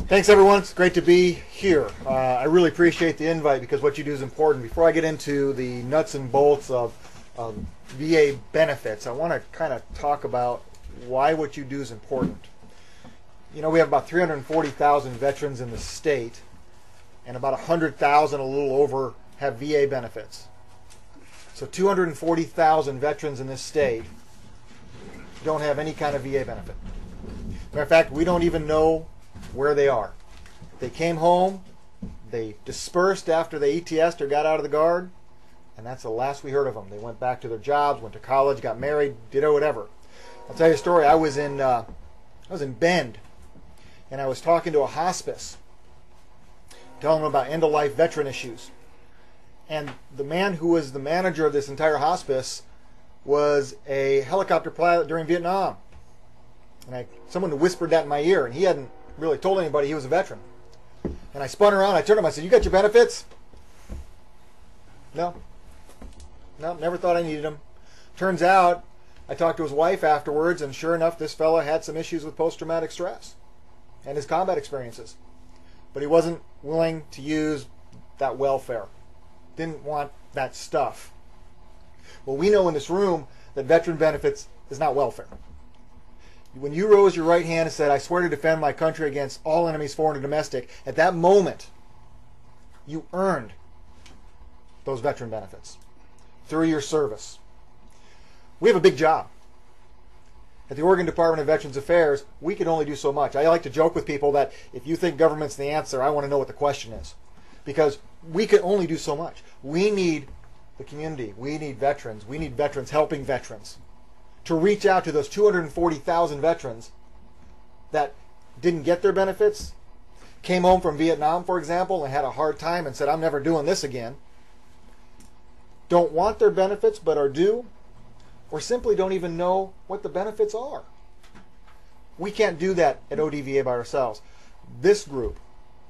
Thanks, everyone. It's great to be here. I really appreciate the invite because what you do is important. Before I get into the nuts and bolts of VA benefits, I want to kind of talk about why what you do is important. You know, we have about 340,000 veterans in the state, and about 100,000, a little over, have VA benefits. So 240,000 veterans in this state don't have any kind of VA benefit. Matter of fact, we don't even know where they are. They came home, they dispersed after they ETS'd or got out of the Guard, and that's the last we heard of them. They went back to their jobs, went to college, got married, did whatever. I'll tell you a story. I was in Bend, and I was talking to a hospice, telling them about end-of-life veteran issues. And the man who was the manager of this entire hospice was a helicopter pilot during Vietnam. And someone whispered that in my ear, and he hadn't really told anybody he was a veteran. And I spun around, I turned to him, I said, "You got your benefits?" No, never thought I needed them. Turns out, I talked to his wife afterwards, and sure enough, this fella had some issues with post-traumatic stress and his combat experiences. But he wasn't willing to use that welfare. Didn't want that stuff. Well, we know in this room that veteran benefits is not welfare. When you rose your right hand and said, "I swear to defend my country against all enemies, foreign and domestic," at that moment, you earned those veteran benefits through your service. We have a big job. At the Oregon Department of Veterans Affairs, we can only do so much. I like to joke with people that if you think government's the answer, I want to know what the question is. Because we can only do so much. We need the community. We need veterans. We need veterans helping veterans to reach out to those 240,000 veterans that didn't get their benefits, came home from Vietnam, for example, and had a hard time and said, "I'm never doing this again," don't want their benefits but are due, or simply don't even know what the benefits are. We can't do that at ODVA by ourselves. This group,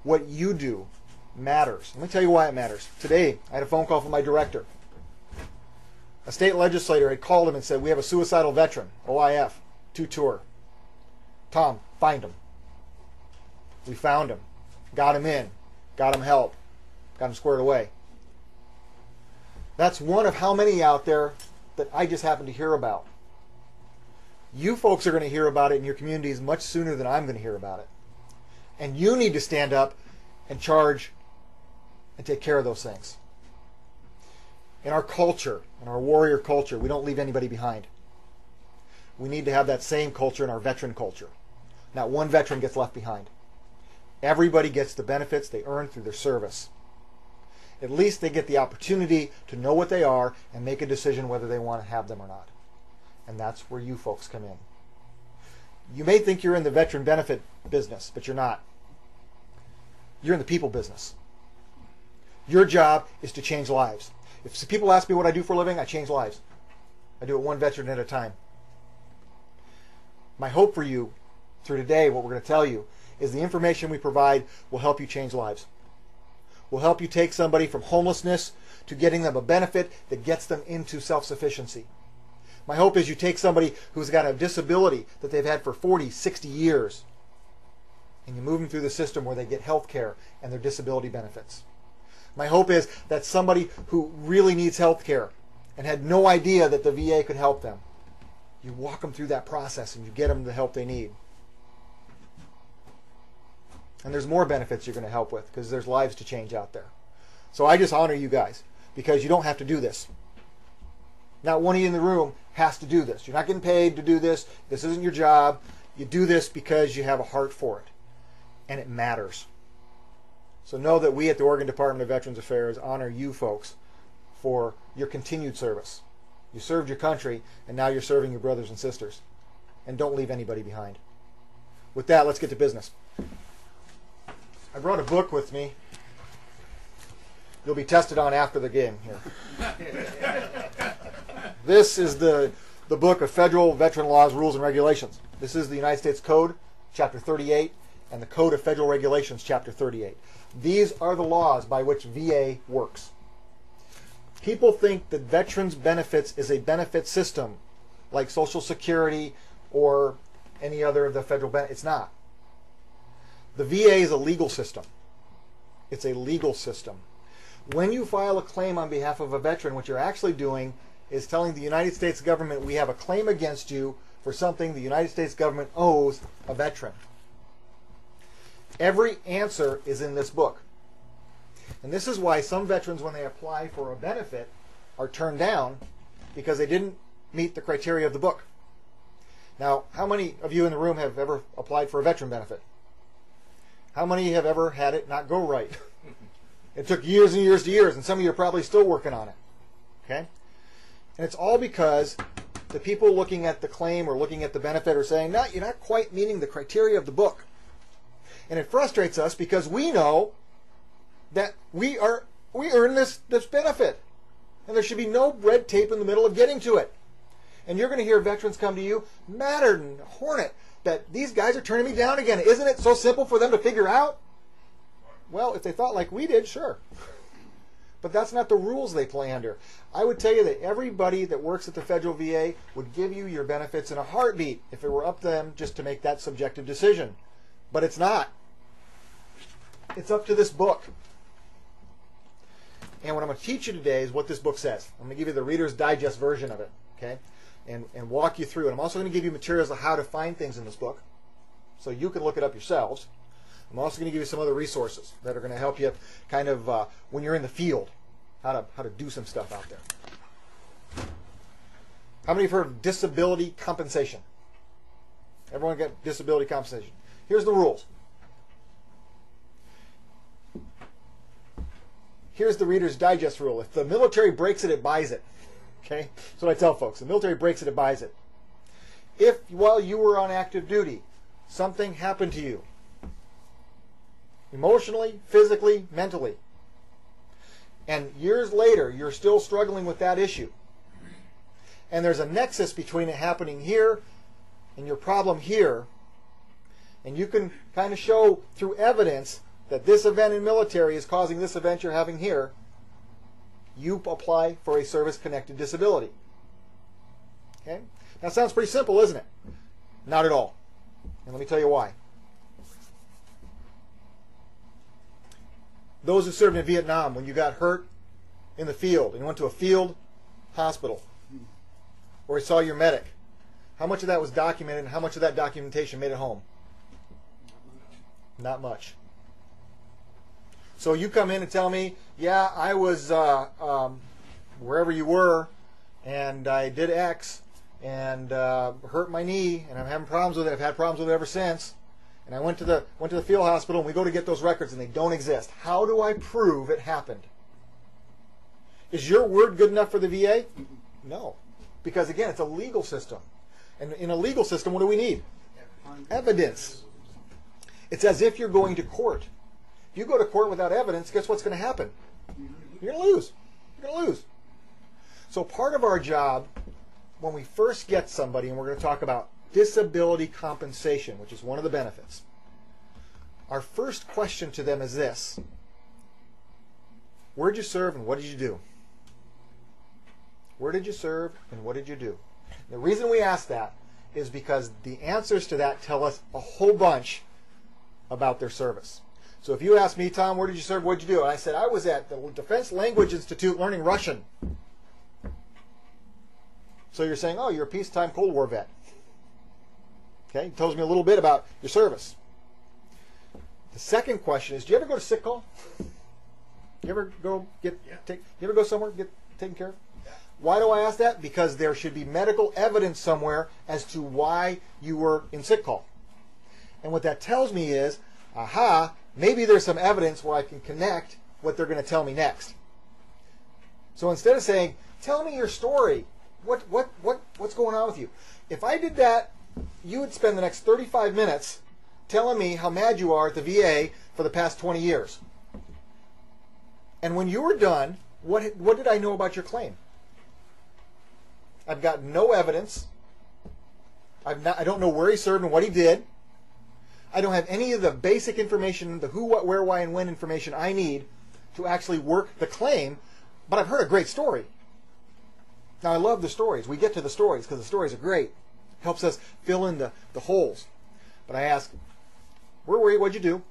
what you do, matters. Let me tell you why it matters. Today, I had a phone call from my director. A state legislator had called him and said, "We have a suicidal veteran, OIF, 2-tour. Tom, find him." We found him, got him in, got him help, got him squared away. That's one of how many out there that I just happened to hear about. You folks are going to hear about it in your communities much sooner than I'm going to hear about it. And you need to stand up and charge and take care of those things. In our culture, in our warrior culture, we don't leave anybody behind. We need to have that same culture in our veteran culture. Not one veteran gets left behind. Everybody gets the benefits they earn through their service. At least they get the opportunity to know what they are and make a decision whether they want to have them or not. And that's where you folks come in. You may think you're in the veteran benefit business, but you're not. You're in the people business. Your job is to change lives. If people ask me what I do for a living, I change lives. I do it one veteran at a time. My hope for you through today, what we're going to tell you, is the information we provide will help you change lives. Will help you take somebody from homelessness to getting them a benefit that gets them into self-sufficiency. My hope is you take somebody who's got a disability that they've had for 40, 60 years, and you move them through the system where they get health care and their disability benefits. My hope is that somebody who really needs health care and had no idea that the VA could help them, you walk them through that process and you get them the help they need. And there's more benefits you're going to help with because there's lives to change out there. So I just honor you guys because you don't have to do this. Not one of you in the room has to do this. You're not getting paid to do this. This isn't your job. You do this because you have a heart for it. And it matters. So know that we at the Oregon Department of Veterans Affairs honor you folks for your continued service. You served your country, and now you're serving your brothers and sisters. And don't leave anybody behind. With that, let's get to business. I brought a book with me. You'll be tested on after the game here. This is the book of Federal Veteran Laws, Rules, and Regulations. This is the United States Code, Chapter 38, and the Code of Federal Regulations, Chapter 38. These are the laws by which VA works. People think that veterans benefits is a benefit system like Social Security or any other of the federal benefits. It's not. The VA is a legal system. It's a legal system. When you file a claim on behalf of a veteran, what you're actually doing is telling the United States government, we have a claim against you for something the United States government owes a veteran. Every answer is in this book. And this is why some veterans, when they apply for a benefit, are turned down because they didn't meet the criteria of the book. Now, how many of you in the room have ever applied for a veteran benefit? How many have ever had it not go right? It took years and years to years, and some of you are probably still working on it. Okay? And it's all because the people looking at the claim or looking at the benefit are saying, no, you're not quite meeting the criteria of the book. And it frustrates us because we know that we earn this benefit. And there should be no red tape in the middle of getting to it. And you're going to hear veterans come to you, mattered and hornet, that these guys are turning me down again. Isn't it so simple for them to figure out? Well, if they thought like we did, sure. But that's not the rules they play under. I would tell you that everybody that works at the federal VA would give you your benefits in a heartbeat if it were up to them just to make that subjective decision. But it's not. It's up to this book. And what I'm going to teach you today is what this book says. I'm going to give you the Reader's Digest version of it, okay? And walk you through it. I'm also going to give you materials on how to find things in this book so you can look it up yourselves. I'm also going to give you some other resources that are going to help you kind of, when you're in the field, how to do some stuff out there. How many have heard of disability compensation? Everyone got disability compensation. Here's the rules. Here's the Reader's Digest rule. If the military breaks it, it buys it. Okay? That's what I tell folks. The military breaks it, it buys it. If, while you were on active duty, something happened to you, emotionally, physically, mentally, and years later you're still struggling with that issue, and there's a nexus between it happening here and your problem here, and you can kind of show through evidence that this event in military is causing this event you're having here, you apply for a service-connected disability. Okay? That sounds pretty simple, isn't it? Not at all. And let me tell you why. Those who served in Vietnam, when you got hurt in the field and you went to a field hospital or you saw your medic, how much of that was documented and how much of that documentation made it home? Not much. So you come in and tell me, yeah, I was wherever you were, and I did X, and hurt my knee, and I'm having problems with it. I've had problems with it ever since. And I went to the field hospital, and we go to get those records, and they don't exist. How do I prove it happened? Is your word good enough for the VA? No, because again, it's a legal system, and in a legal system, what do we need? Evidence. It's as if you're going to court. If you go to court without evidence, guess what's going to happen? You're going to lose. You're going to lose. So part of our job, when we first get somebody, and we're going to talk about disability compensation, which is one of the benefits, our first question to them is this: where did you serve and what did you do? Where did you serve and what did you do? The reason we ask that is because the answers to that tell us a whole bunch about their service. So if you ask me, Tom, where did you serve, what did you do? And I said, I was at the Defense Language Institute learning Russian. So you're saying, oh, you're a peacetime Cold War vet. Okay, it tells me a little bit about your service. The second question is, do you ever go to sick call? You ever go you ever go somewhere, get taken care of? Why do I ask that? Because there should be medical evidence somewhere as to why you were in sick call. And what that tells me is, aha, maybe there's some evidence where I can connect what they're going to tell me next. So instead of saying, tell me your story, what's going on with you? If I did that, you would spend the next 35 minutes telling me how mad you are at the VA for the past 20 years. And when you were done, what did I know about your claim? I've got no evidence. I don't know where he served and what he did. I don't have any of the basic information, the who, what, where, why, and when information I need to actually work the claim, but I've heard a great story. Now, I love the stories. We get to the stories because the stories are great. Helps us fill in the holes. But I ask, where were you? What'd you do?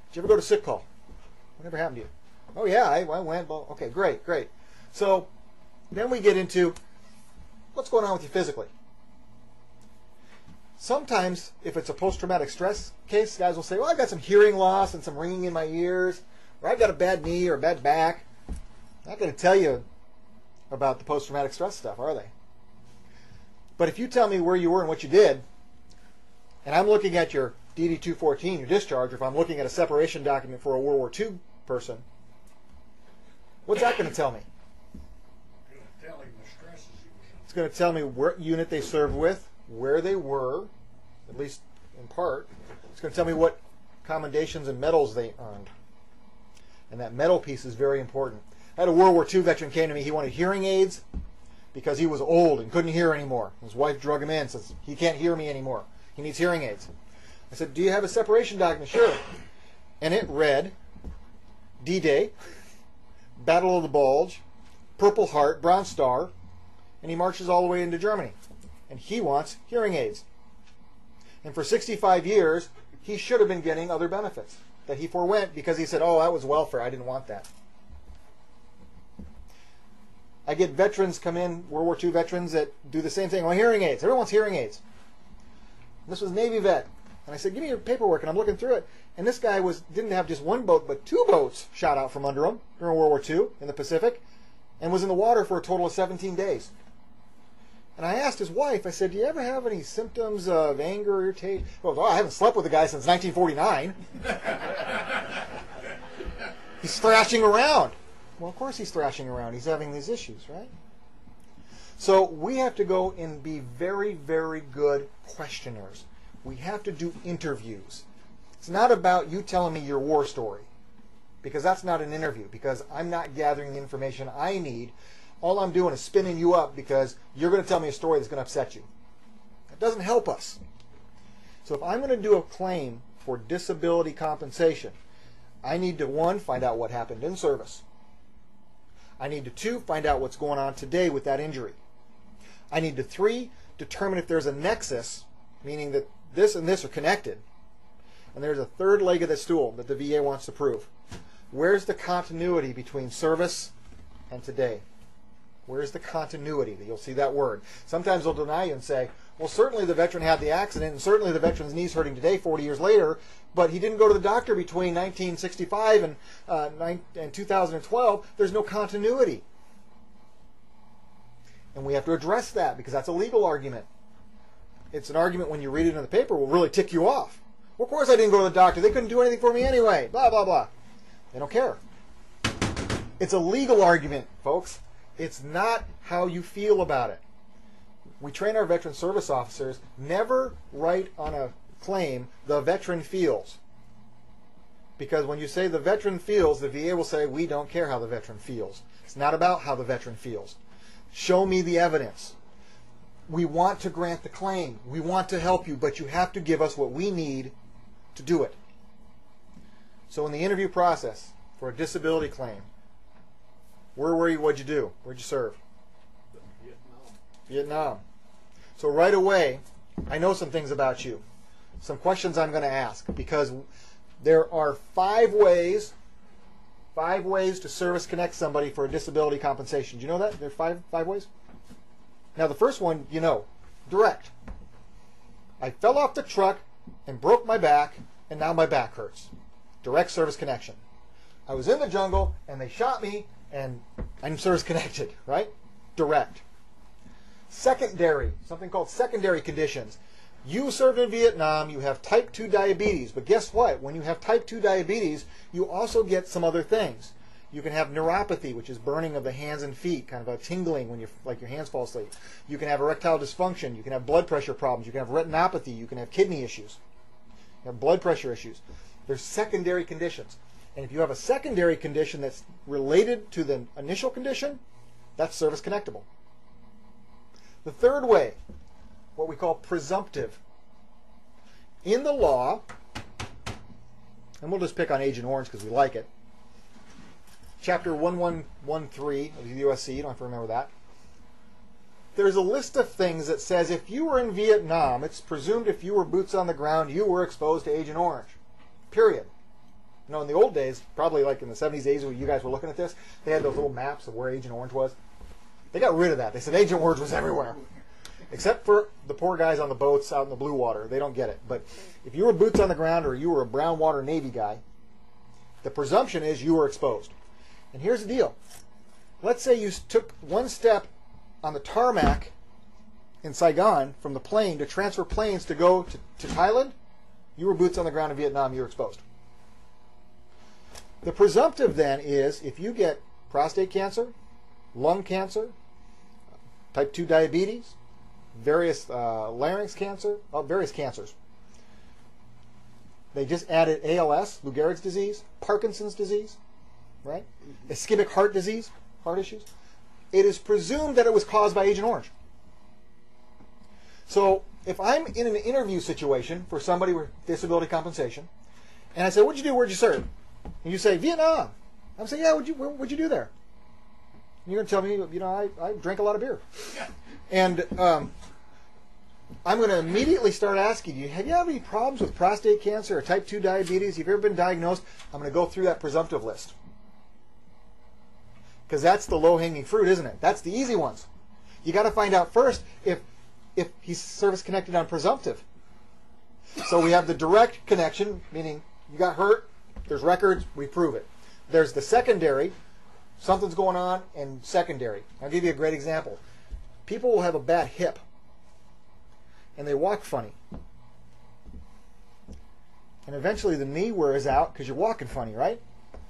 Did you ever go to sick call? Whatever happened to you? Oh yeah, I went. Well, okay, great. So then we get into what's going on with you physically. Sometimes, if it's a post-traumatic stress case, guys will say, well, I got some hearing loss and some ringing in my ears, or I've got a bad knee or a bad back. I'm not going to tell you about the post-traumatic stress stuff, are they? But if you tell me where you were and what you did, and I'm looking at your DD-214, your discharge, or if I'm looking at a separation document for a World War II person, what's that going to tell me? It's going to tell me what unit they served with, where they were, at least in part. It's going to tell me what commendations and medals they earned. And that medal piece is very important. I had a World War II veteran came to me. He wanted hearing aids because he was old and couldn't hear anymore. His wife drug him in, says, he can't hear me anymore. He needs hearing aids. I said, do you have a separation document? Sure. And it read D-Day, Battle of the Bulge, Purple Heart, Bronze Star, and he marches all the way into Germany. And he wants hearing aids. And for 65 years, he should have been getting other benefits that he forewent because he said, oh, that was welfare. I didn't want that. I get veterans come in, World War II veterans, that do the same thing. Well, hearing aids. Everyone wants hearing aids. And this was Navy vet. And I said, give me your paperwork. And I'm looking through it. And this guy didn't have just one boat, but 2 boats shot out from under him during World War II in the Pacific and was in the water for a total of 17 days. And I asked his wife, I said, do you ever have any symptoms of anger or irritation? Well, I haven't slept with a guy since 1949. He's thrashing around. Well, of course he's thrashing around. He's having these issues, right? So we have to go and be very, very good questioners. We have to do interviews. It's not about you telling me your war story, because that's not an interview, because I'm not gathering the information I need. All I'm doing is spinning you up because you're going to tell me a story that's going to upset you. It doesn't help us. So if I'm going to do a claim for disability compensation, I need to, 1, find out what happened in service. I need to, 2, find out what's going on today with that injury. I need to, 3, determine if there's a nexus, meaning that this and this are connected. And there's a third leg of the stool that the VA wants to prove. Where's the continuity between service and today? Where's the continuity? You'll see that word. Sometimes they'll deny you and say, well, certainly the veteran had the accident, and certainly the veteran's knee's hurting today, 40 years later, but he didn't go to the doctor between 1965 and 2012. There's no continuity. And we have to address that because that's a legal argument. It's an argument when you read it in the paper will really tick you off. Well, of course I didn't go to the doctor. They couldn't do anything for me anyway. Blah, blah, blah. They don't care. It's a legal argument, folks. It's not how you feel about it. We train our veteran service officers, never write on a claim, the veteran feels. Because when you say the veteran feels, the VA will say, we don't care how the veteran feels. It's not about how the veteran feels. Show me the evidence. We want to grant the claim. We want to help you, but you have to give us what we need to do it. So in the interview process for a disability claim, where were you? What'd you do? Where'd you serve? Vietnam. So right away, I know some things about you. Some questions I'm going to ask, because there are 5 ways to service connect somebody for a disability compensation. Do you know that? There are five ways? Now the first one, you know, direct. I fell off the truck and broke my back, and now my back hurts. Direct service connection. I was in the jungle, and they shot me, and I'm service connected, right? Direct. Secondary, something called secondary conditions. You served in Vietnam, you have type 2 diabetes, but guess what? When you have type 2 diabetes, you also get some other things. You can have neuropathy, which is burning of the hands and feet, kind of a tingling when your hands fall asleep. You can have erectile dysfunction, you can have blood pressure problems, you can have retinopathy, you can have kidney issues, you have blood pressure issues. There's secondary conditions. And if you have a secondary condition that's related to the initial condition, that's service connectable. The third way, what we call presumptive. In the law, and we'll just pick on Agent Orange because we like it, Chapter 1113 of the USC, you don't have to remember that. There's a list of things that says if you were in Vietnam, it's presumed if you were boots on the ground, you were exposed to Agent Orange. Period. You know, in the old days, probably like in the 70s, 80s, when you guys were looking at this, they had those little maps of where Agent Orange was. They got rid of that. They said Agent Orange was everywhere. Except for the poor guys on the boats out in the blue water. They don't get it. But if you were boots on the ground or you were a brown water Navy guy, the presumption is you were exposed. And here's the deal. Let's say you took one step on the tarmac in Saigon from the plane to transfer planes to go to Thailand. You were boots on the ground in Vietnam. You were exposed. The presumptive then is if you get prostate cancer, lung cancer, type 2 diabetes, various larynx cancer, various cancers. They just added ALS, Lou Gehrig's disease, Parkinson's disease, right? Ischemic heart disease, heart issues. It is presumed that it was caused by Agent Orange. So if I'm in an interview situation for somebody with disability compensation, and I say, "What'd you do? Where'd you serve?" And you say, "Vietnam." I'm saying, "Yeah, what'd you do there?" And you're going to tell me, "You know, I drank a lot of beer." And I'm going to immediately start asking you, have you had any problems with prostate cancer or type 2 diabetes? Have you ever been diagnosed? I'm going to go through that presumptive list. Because that's the low-hanging fruit, isn't it? That's the easy ones. You got to find out first if he's service-connected on presumptive. So we have the direct connection, meaning you got hurt, there's records, we prove it. There's the secondary, something's going on, and secondary. I'll give you a great example. People will have a bad hip, and they walk funny. And eventually the knee wears out because you're walking funny, right?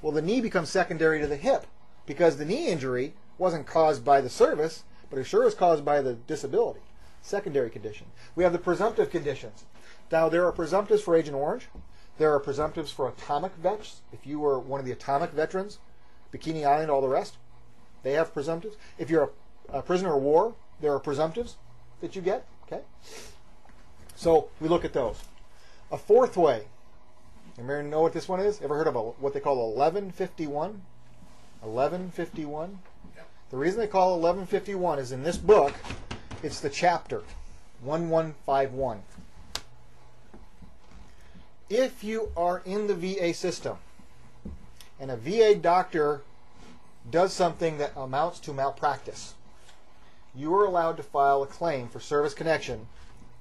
Well, the knee becomes secondary to the hip because the knee injury wasn't caused by the service, but it sure is caused by the disability. Secondary condition. We have the presumptive conditions. Now, there are presumptives for Agent Orange. There are presumptives for atomic vets. If you were one of the atomic veterans, Bikini Island, all the rest, they have presumptives. If you're a prisoner of war, there are presumptives that you get. Okay, so we look at those. A fourth way. Anybody know what this one is? Ever heard of what they call 1151? 1151. Yep. The reason they call it 1151 is in this book. It's the chapter 1151. If you are in the VA system and a VA doctor does something that amounts to malpractice, you are allowed to file a claim for service connection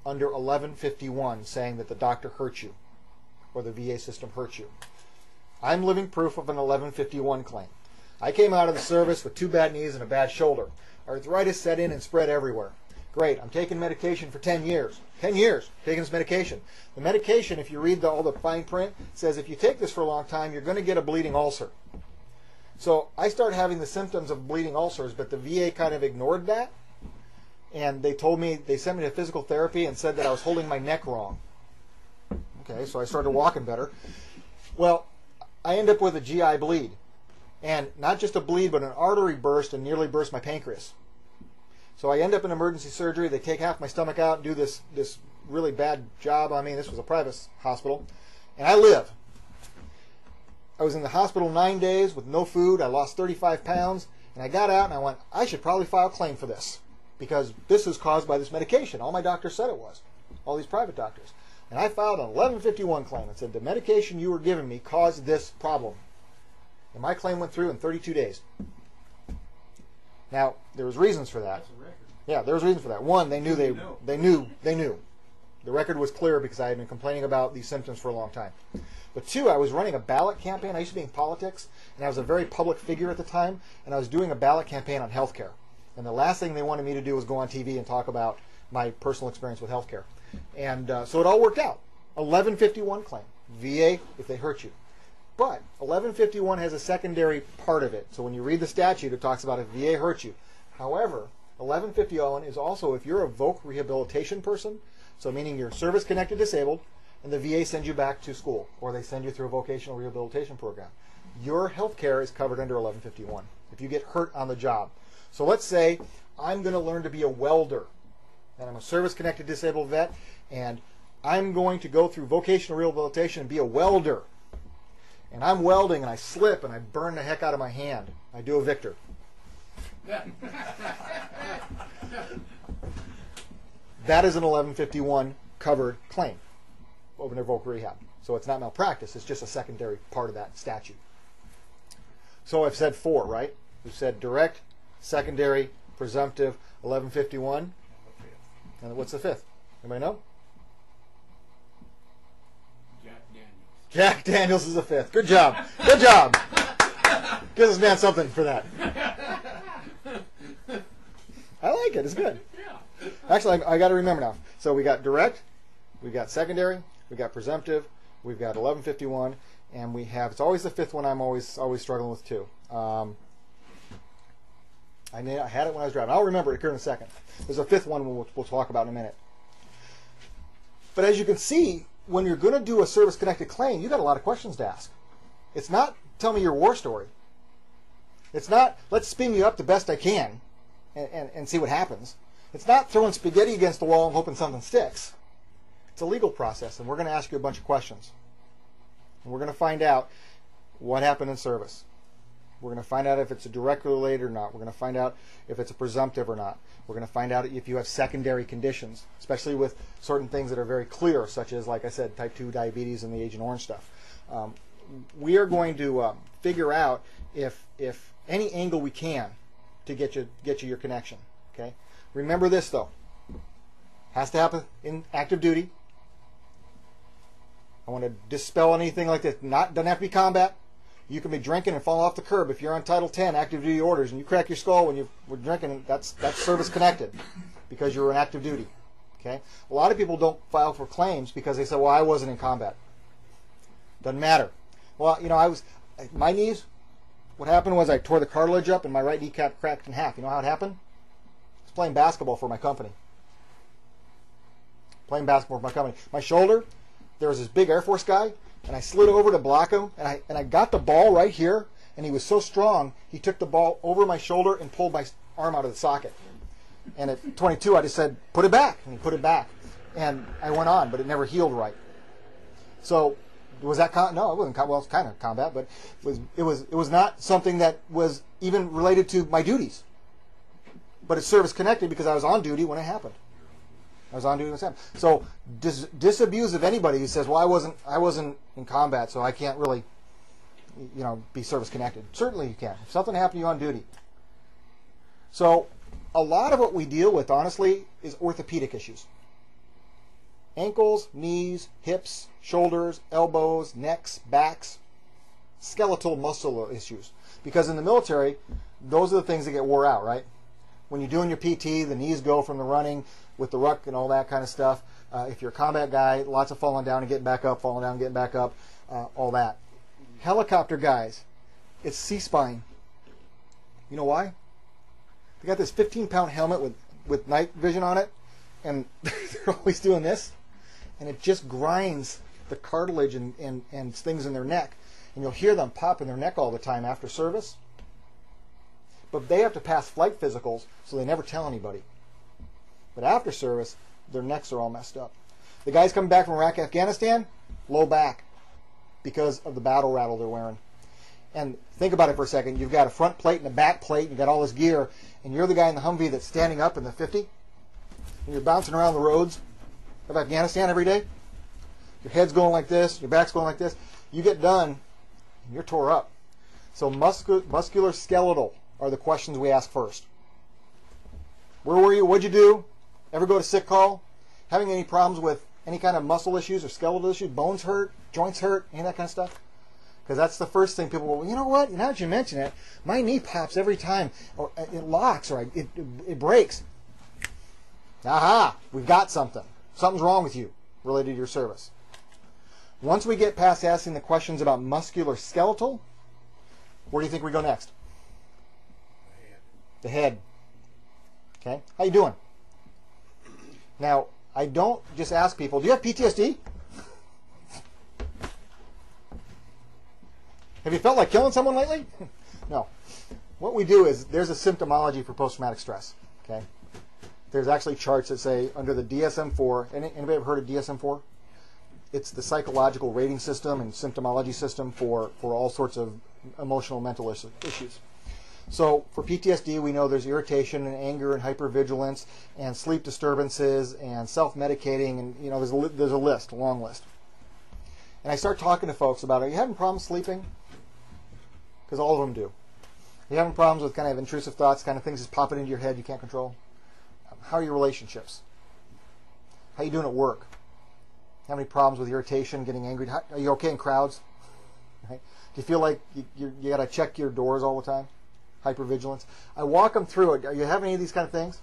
under 1151 saying that the doctor hurt you or the VA system hurt you. I'm living proof of an 1151 claim. I came out of the service with 2 bad knees and a bad shoulder. Arthritis set in and spread everywhere. Great, I'm taking medication for 10 years. 10 years taking this medication. The medication, if you read all the fine print, says if you take this for a long time, you're going to get a bleeding ulcer. So I start having the symptoms of bleeding ulcers, but the VA kind of ignored that. And they told me, they sent me to physical therapy and said that I was holding my neck wrong. Okay, so I started walking better. Well, I end up with a GI bleed. And not just a bleed, but an artery burst and nearly burst my pancreas. So I end up in emergency surgery. They take half my stomach out and do this really bad job on me. This was a private hospital. And I live. I was in the hospital 9 days with no food. I lost 35 pounds. And I got out and I went, I should probably file a claim for this. Because this is caused by this medication. All my doctors said it was. All these private doctors. And I filed an 1151 claim and said the medication you were giving me caused this problem. And my claim went through in 32 days. Now, there was reasons for that. That's a record. Yeah, there was reasons for that. One, they knew. They knew. The record was clear because I had been complaining about these symptoms for a long time. But two, I was running a ballot campaign. I used to be in politics, and I was a very public figure at the time, and I was doing a ballot campaign on health care. And the last thing they wanted me to do was go on TV and talk about my personal experience with health care. And so it all worked out. 1151 claim. VA, if they hurt you. But 1151 has a secondary part of it. So when you read the statute, it talks about if VA hurt you. However, 1151 is also if you're a voc rehabilitation person, so meaning you're service-connected disabled, and the VA sends you back to school, or they send you through a vocational rehabilitation program. Your health care is covered under 1151 if you get hurt on the job. So let's say I'm going to learn to be a welder, and I'm a service-connected disabled vet, and I'm going to go through vocational rehabilitation and be a welder. And I'm welding, and I slip, and I burn the heck out of my hand. I do a Victor. That is an 1151 covered claim over their voc rehab. So it's not malpractice. It's just a secondary part of that statute. So I've said 4, right? We've said direct, secondary, presumptive, 1151. And what's the 5th? Anybody know? Jack Daniels is the 5th. Good job. Good job. Give this man something for that. I like it. It's good. Actually, I got to remember now. So we got direct, we got secondary, we got presumptive, we've got 1151, and we have, it's always the 5th one I'm always struggling with too. I had it when I was driving. I'll remember it here in a second. There's a 5th one we'll talk about in a minute. But as you can see, when you're going to do a service-connected claim, you've got a lot of questions to ask. It's not, tell me your war story. It's not, let's spin you up the best I can and see what happens. It's not throwing spaghetti against the wall and hoping something sticks. It's a legal process, and we're going to ask you a bunch of questions. And we're going to find out what happened in service. We're going to find out if it's a directly related or not. We're going to find out if it's a presumptive or not. We're going to find out if you have secondary conditions, especially with certain things that are very clear, such as, like I said, type 2 diabetes and the Agent Orange stuff. We are going to figure out if any angle we can to get you your connection. Okay. Remember this though. Has to happen in active duty. I want to dispel anything like this. Doesn't have to be combat. You can be drinking and fall off the curb. If you're on Title 10 active duty orders and you crack your skull when you were drinking, that's service connected because you're in active duty. Okay. A lot of people don't file for claims because they say, "Well, I wasn't in combat." Doesn't matter. Well, you know, my knees. What happened was I tore the cartilage up and my right kneecap cracked in half. You know how it happened? I was playing basketball for my company. My shoulder, there was this big Air Force guy, and I slid over to block him, and I got the ball right here, and he was so strong, he took the ball over my shoulder and pulled my arm out of the socket. And at 22, I just said, "Put it back," and he put it back. And I went on, but it never healed right. So was that no? It wasn't. Well, it's kind of combat, but it was not something that was even related to my duties. But it's service connected because I was on duty when it happened. So disabuse of anybody who says, "Well, I wasn't in combat, so I can't really, be service connected." Certainly you can. If something happened to you on duty. So a lot of what we deal with, honestly, is orthopedic issues. Ankles, knees, hips, shoulders, elbows, necks, backs, skeletal muscle issues. Because in the military, those are the things that get wore out, right? When you're doing your PT, the knees go from the running with the ruck and all that kind of stuff. If you're a combat guy, lots of falling down and getting back up, falling down and getting back up, all that. Helicopter guys, it's C-spine. You know why? They got this 15-pound helmet with night vision on it, and they're always doing this, and it just grinds the cartilage and things in their neck. And you'll hear them pop in their neck all the time after service. But they have to pass flight physicals, so they never tell anybody. But after service, their necks are all messed up. The guys coming back from Iraq, Afghanistan, low back because of the battle rattle they're wearing. And think about it for a second. You've got a front plate and a back plate, and you've got all this gear, and you're the guy in the Humvee that's standing up in the 50, and you're bouncing around the roads of Afghanistan every day. Your head's going like this, your back's going like this. You get done, and you're tore up. So muscular skeletal are the questions we ask first. Where were you? What'd you do? Ever go to sick call? Having any problems with any kind of muscle issues or skeletal issues? Bones hurt? Joints hurt? Any of that kind of stuff? Because that's the first thing people go, "Well, you know what? Now that you mention it, my knee pops every time, or it locks, or it breaks." Aha! We've got something. Something's wrong with you related to your service. Once we get past asking the questions about muscular skeletal, where do you think we go next? The head. Okay? How you doing? Now, I don't just ask people, "Do you have PTSD? Have you felt like killing someone lately?" No. What we do is, there's a symptomology for post-traumatic stress. Okay? There's actually charts that say under the DSM-4. Anybody ever heard of DSM-4? It's the psychological rating system and symptomology system for all sorts of emotional, mental issues. So for PTSD, we know there's irritation and anger and hypervigilance and sleep disturbances and self-medicating, and there's a list, a long list. And I start talking to folks about, are you having problems sleeping? Because all of them do. Are you having problems with kind of intrusive thoughts, kind of things just popping into your head you can't control? How are your relationships? How are you doing at work? Have any problems with irritation, getting angry? Are you okay in crowds? Right? Do you feel like you got to check your doors all the time? Hypervigilance. I walk them through it. Are you having any of these kind of things?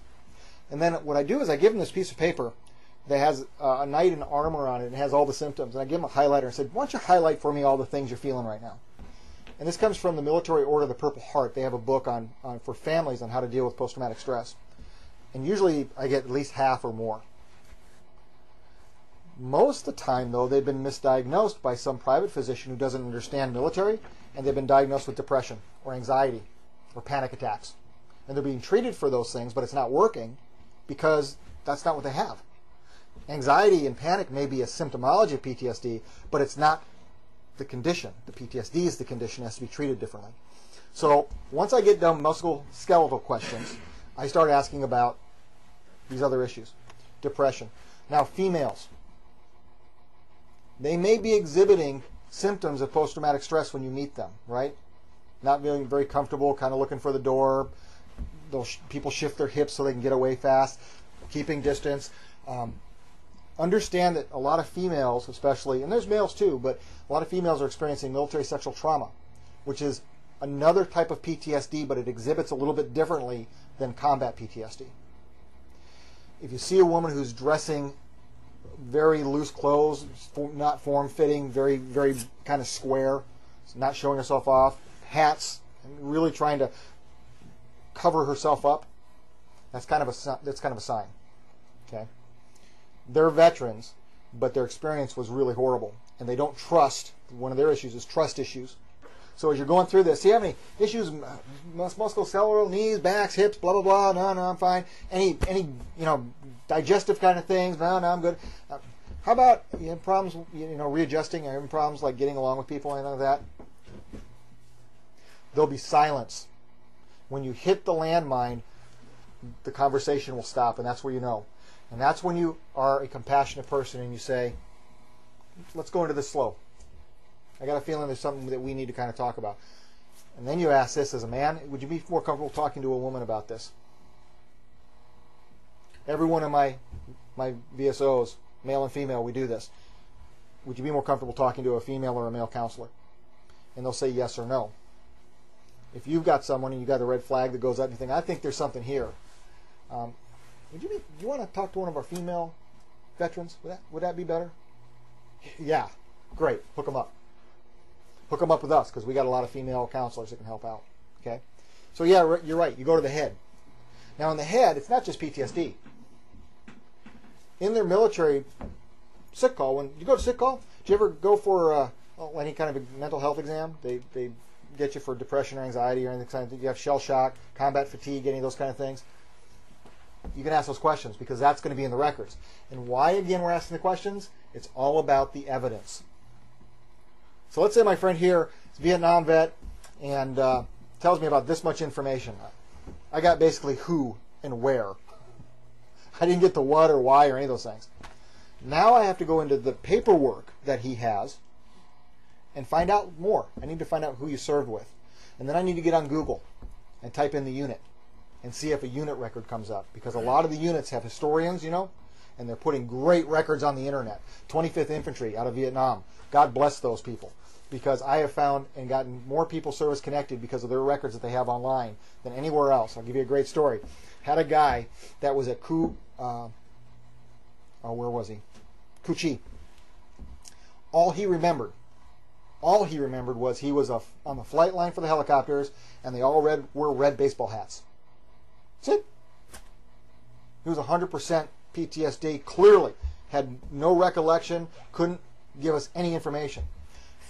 And then what I do is I give them this piece of paper that has a knight in armor on it and has all the symptoms. And I give them a highlighter and said, why don't you highlight for me all the things you're feeling right now? And this comes from the Military Order of the Purple Heart. They have a book on for families on how to deal with post-traumatic stress. And usually I get at least half or more. Most of the time, though, they've been misdiagnosed by some private physician who doesn't understand military, and they've been diagnosed with depression or anxiety or panic attacks. And they're being treated for those things, but it's not working because that's not what they have. Anxiety and panic may be a symptomology of PTSD, but it's not the condition. The PTSD is the condition, it has to be treated differently. So once I get done musculoskeletal questions, I start asking about these other issues. Depression. Now, females. They may be exhibiting symptoms of post-traumatic stress when you meet them, right? Not feeling very comfortable, kind of looking for the door. People shift their hips so they can get away fast, keeping distance. Understand that a lot of females, especially, and there's males too, but a lot of females are experiencing military sexual trauma, which is another type of PTSD, but it exhibits a little bit differently than combat PTSD. If you see a woman who's dressing very loose clothes, not form-fitting, very, very kind of square, not showing herself off, hats, and really trying to cover herself up, that's kind of a sign. Okay, they're veterans, but their experience was really horrible, and they don't trust. One of their issues is trust issues. So as you're going through this, do you have any issues, musculoskeletal, knees, backs, hips, blah, blah, blah? No, I'm fine. Any digestive kind of things? No, I'm good. How about you have problems, readjusting? Are you having problems like getting along with people, anything like that? There'll be silence. When you hit the landmine, the conversation will stop, and that's where you know. And that's when you are a compassionate person and you say, let's go into this slow. I got a feeling there's something that we need to kind of talk about. And then you ask this as a man, would you be more comfortable talking to a woman about this? Every one of my VSOs, male and female, we do this. Would you be more comfortable talking to a female or a male counselor? And they'll say yes or no. If you've got someone and you've got a red flag that goes up and you think, I think there's something here. Do you want to talk to one of our female veterans? Would that be better? Yeah, great. Hook them up. Hook them up with us because we got a lot of female counselors that can help out. Okay, so yeah, you're right. You go to the head. Now in the head, it's not just PTSD. In their military sick call, when you go to sick call, do you ever go for any kind of a mental health exam? They get you for depression or anxiety or anything. You have shell shock, combat fatigue, any of those kind of things. You can ask those questions because that's going to be in the records. And why, again, we're asking the questions? It's all about the evidence. So let's say my friend here is a Vietnam vet and tells me about this much information. I got basically who and where. I didn't get the what or why or any of those things. Now I have to go into the paperwork that he has and find out more. I need to find out who you served with. And then I need to get on Google and type in the unit and see if a unit record comes up. Because a lot of the units have historians, and they're putting great records on the internet. 25th Infantry out of Vietnam. God bless those people. Because I have found and gotten more people service connected because of their records that they have online than anywhere else. I'll give you a great story. Had a guy that was at where was he? Cu Chi. All he remembered was he was on the flight line for the helicopters, and they all wore red baseball hats. That's it. He was 100% PTSD, clearly. Had no recollection, couldn't give us any information.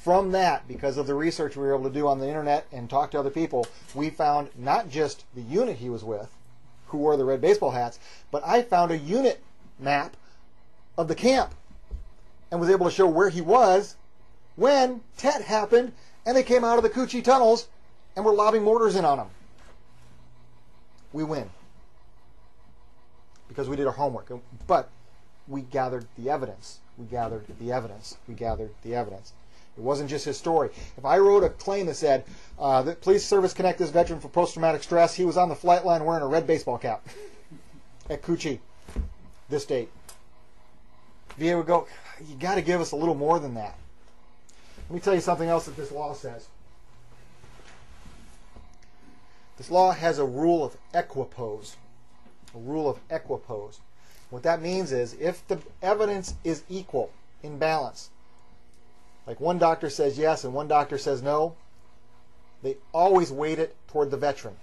From that, because of the research we were able to do on the internet and talk to other people, we found not just the unit he was with, who wore the red baseball hats, but I found a unit map of the camp and was able to show where he was when Tet happened and they came out of the Cu Chi tunnels and were lobbing mortars in on him. We win because we did our homework, but we gathered the evidence. We gathered the evidence. We gathered the evidence. It wasn't just his story. If I wrote a claim that said, that please service connect this veteran for post-traumatic stress, he was on the flight line wearing a red baseball cap at Coochie, this date. VA would go, you got to give us a little more than that. Let me tell you something else that this law says. This law has a rule of equipoise. A rule of equipoise. What that means is if the evidence is equal, in balance, like one doctor says yes and one doctor says no, they always weight it toward the veteran.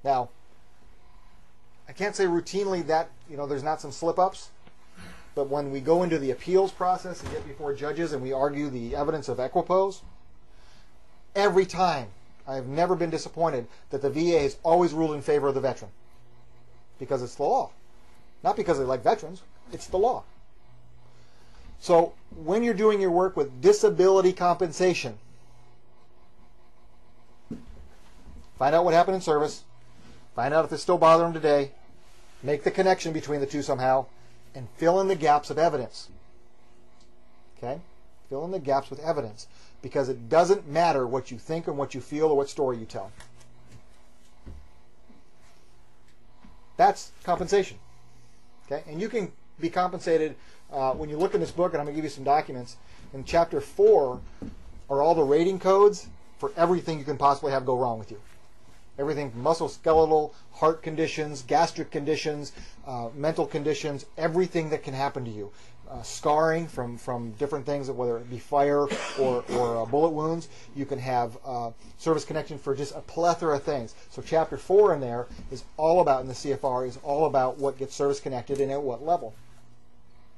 Now, I can't say routinely that there's not some slip-ups, but when we go into the appeals process and get before judges and we argue the evidence of equipoise, every time I have never been disappointed that the VA has always ruled in favor of the veteran, because it's the law. Not because they like veterans, it's the law. So when you're doing your work with disability compensation, find out what happened in service, find out if it's still bothering them today, make the connection between the two somehow, and fill in the gaps of evidence. Okay? Fill in the gaps with evidence, because it doesn't matter what you think and what you feel or what story you tell. That's compensation. Okay? And you can be compensated when you look in this book, and I'm going to give you some documents. In Chapter 4 are all the rating codes for everything you can possibly have go wrong with you. Everything from musculoskeletal, heart conditions, gastric conditions, mental conditions, everything that can happen to you. Scarring from different things, whether it be fire or bullet wounds. You can have service connection for just a plethora of things. So Chapter 4 in there is all about, in the CFR, is all about what gets service connected and at what level.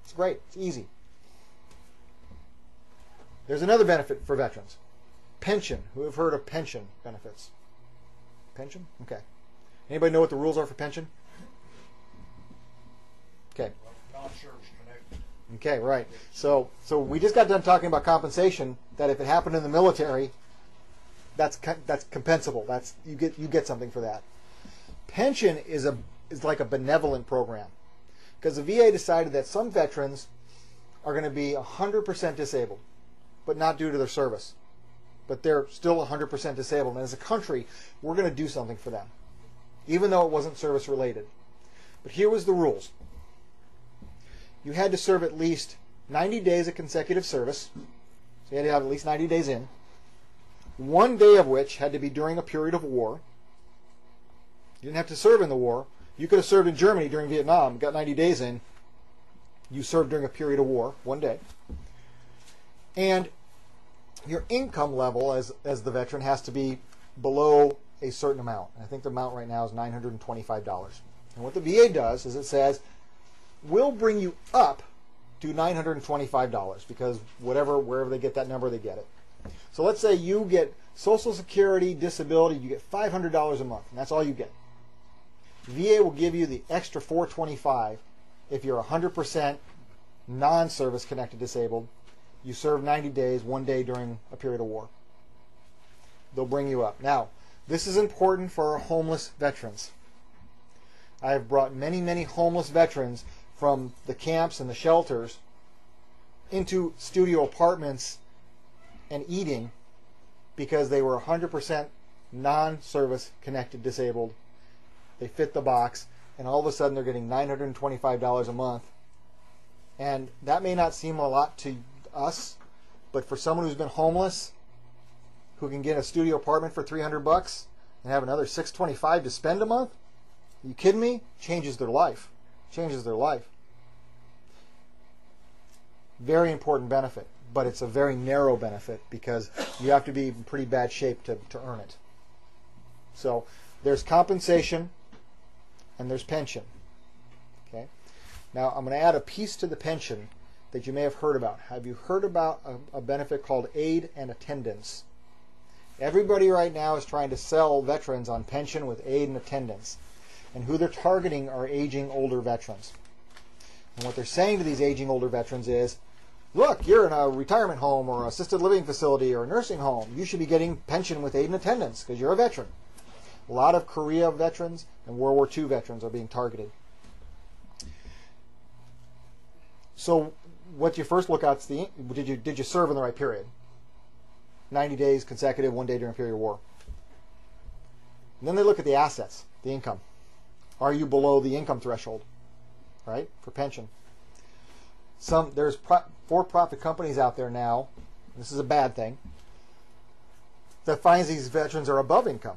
It's great. It's easy. There's another benefit for veterans. Pension. Who have heard of pension benefits? Pension? Okay. Anybody know what the rules are for pension? Okay. Non-service connected. Okay, right. So we just got done talking about compensation. That if it happened in the military, that's compensable. That's you get something for that. Pension is like a benevolent program, because the VA decided that some veterans are going to be 100% disabled, but not due to their service. But they're still 100% disabled. And as a country, we're going to do something for them, even though it wasn't service related. But here was the rules. You had to serve at least 90 days of consecutive service. So you had to have at least 90 days in. 1 day of which had to be during a period of war. You didn't have to serve in the war. You could have served in Germany during Vietnam, got 90 days in. You served during a period of war, 1 day. And your income level as the veteran has to be below a certain amount. And I think the amount right now is $925. And what the VA does is it says, we'll bring you up to $925, because wherever they get that number, they get it. So let's say you get Social Security, disability, you get $500 a month, and that's all you get. VA will give you the extra $425 if you're 100% non-service connected disabled. You serve 90 days, 1 day during a period of war. They'll bring you up. Now, this is important for our homeless veterans. I have brought many, many homeless veterans from the camps and the shelters into studio apartments and eating because they were 100% non-service connected disabled. They fit the box, and all of a sudden they're getting $925 a month. And that may not seem a lot to us, but for someone who's been homeless, who can get a studio apartment for $300 and have another $625 to spend a month, are you kidding me? Changes their life. Changes their life. Very important benefit, but it's a very narrow benefit because you have to be in pretty bad shape to earn it. So there's compensation and there's pension. Okay. Now I'm going to add a piece to the pension that you may have heard about. Have you heard about a benefit called aid and attendance? Everybody right now is trying to sell veterans on pension with aid and attendance. And who they're targeting are aging older veterans. And what they're saying to these aging older veterans is, look, you're in a retirement home or assisted living facility or a nursing home. You should be getting pension with aid and attendance because you're a veteran. A lot of Korea veterans and World War II veterans are being targeted. So what you first look at is did you serve in the right period? 90 days consecutive, 1 day during a period of war. And then they look at the assets, the income. Are you below the income threshold, right, for pension? There's for-profit companies out there now, this is a bad thing, that finds these veterans are above income.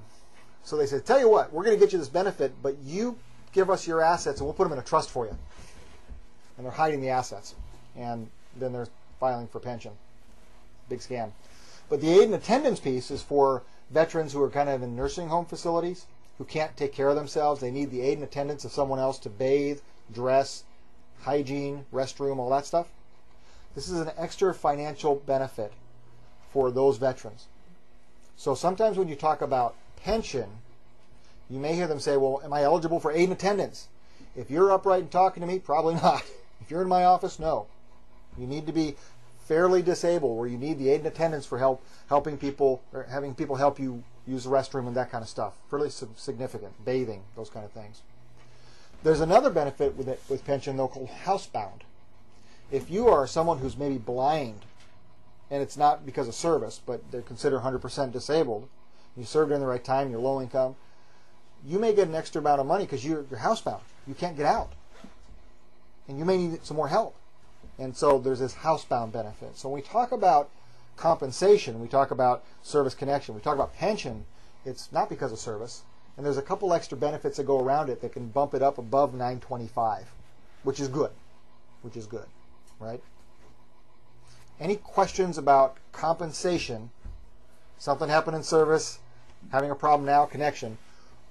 So they say, tell you what, we're going to get you this benefit, but you give us your assets and we'll put them in a trust for you. And they're hiding the assets. And then they're filing for pension. Big scam. But the aid and attendance piece is for veterans who are kind of in nursing home facilities, who can't take care of themselves. They need the aid and attendance of someone else to bathe, dress, hygiene, restroom, all that stuff. This is an extra financial benefit for those veterans. So sometimes when you talk about pension, you may hear them say, well, am I eligible for aid and attendance? If you're upright and talking to me, probably not. If you're in my office, no. You need to be fairly disabled where you need the aid and attendance for helping people, or having people help you use the restroom and that kind of stuff. Fairly significant. Bathing, those kind of things. There's another benefit with pension, though, called housebound. If you are someone who's maybe blind, and it's not because of service, but they're considered 100% disabled, you served during the right time, you're low income, you may get an extra amount of money because you're housebound. You can't get out. And you may need some more help. And so there's this housebound benefit. So when we talk about compensation, we talk about service connection, we talk about pension, it's not because of service. And there's a couple extra benefits that go around it that can bump it up above 925, which is good. Which is good, right? Any questions about compensation, something happened in service, having a problem now, connection,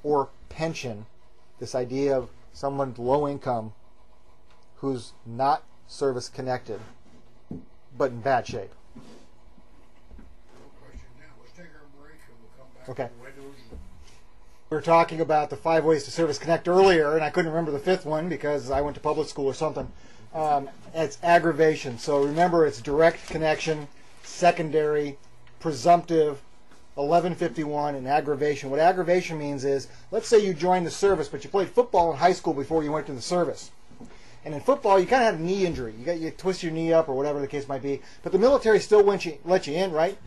or pension, this idea of someone low income who's not service connected, but in bad shape? No question now. Let's take our break and we'll come back. Okay. To the windows. We were talking about the 5 ways to service connect earlier, and I couldn't remember the fifth one because I went to public school or something. It's aggravation. So remember, it's direct connection, secondary, presumptive, 1151, and aggravation. What aggravation means is, let's say you joined the service, but you played football in high school before you went to the service. And in football, you kind of had a knee injury. You twist your knee up or whatever the case might be. But the military still let you in, right?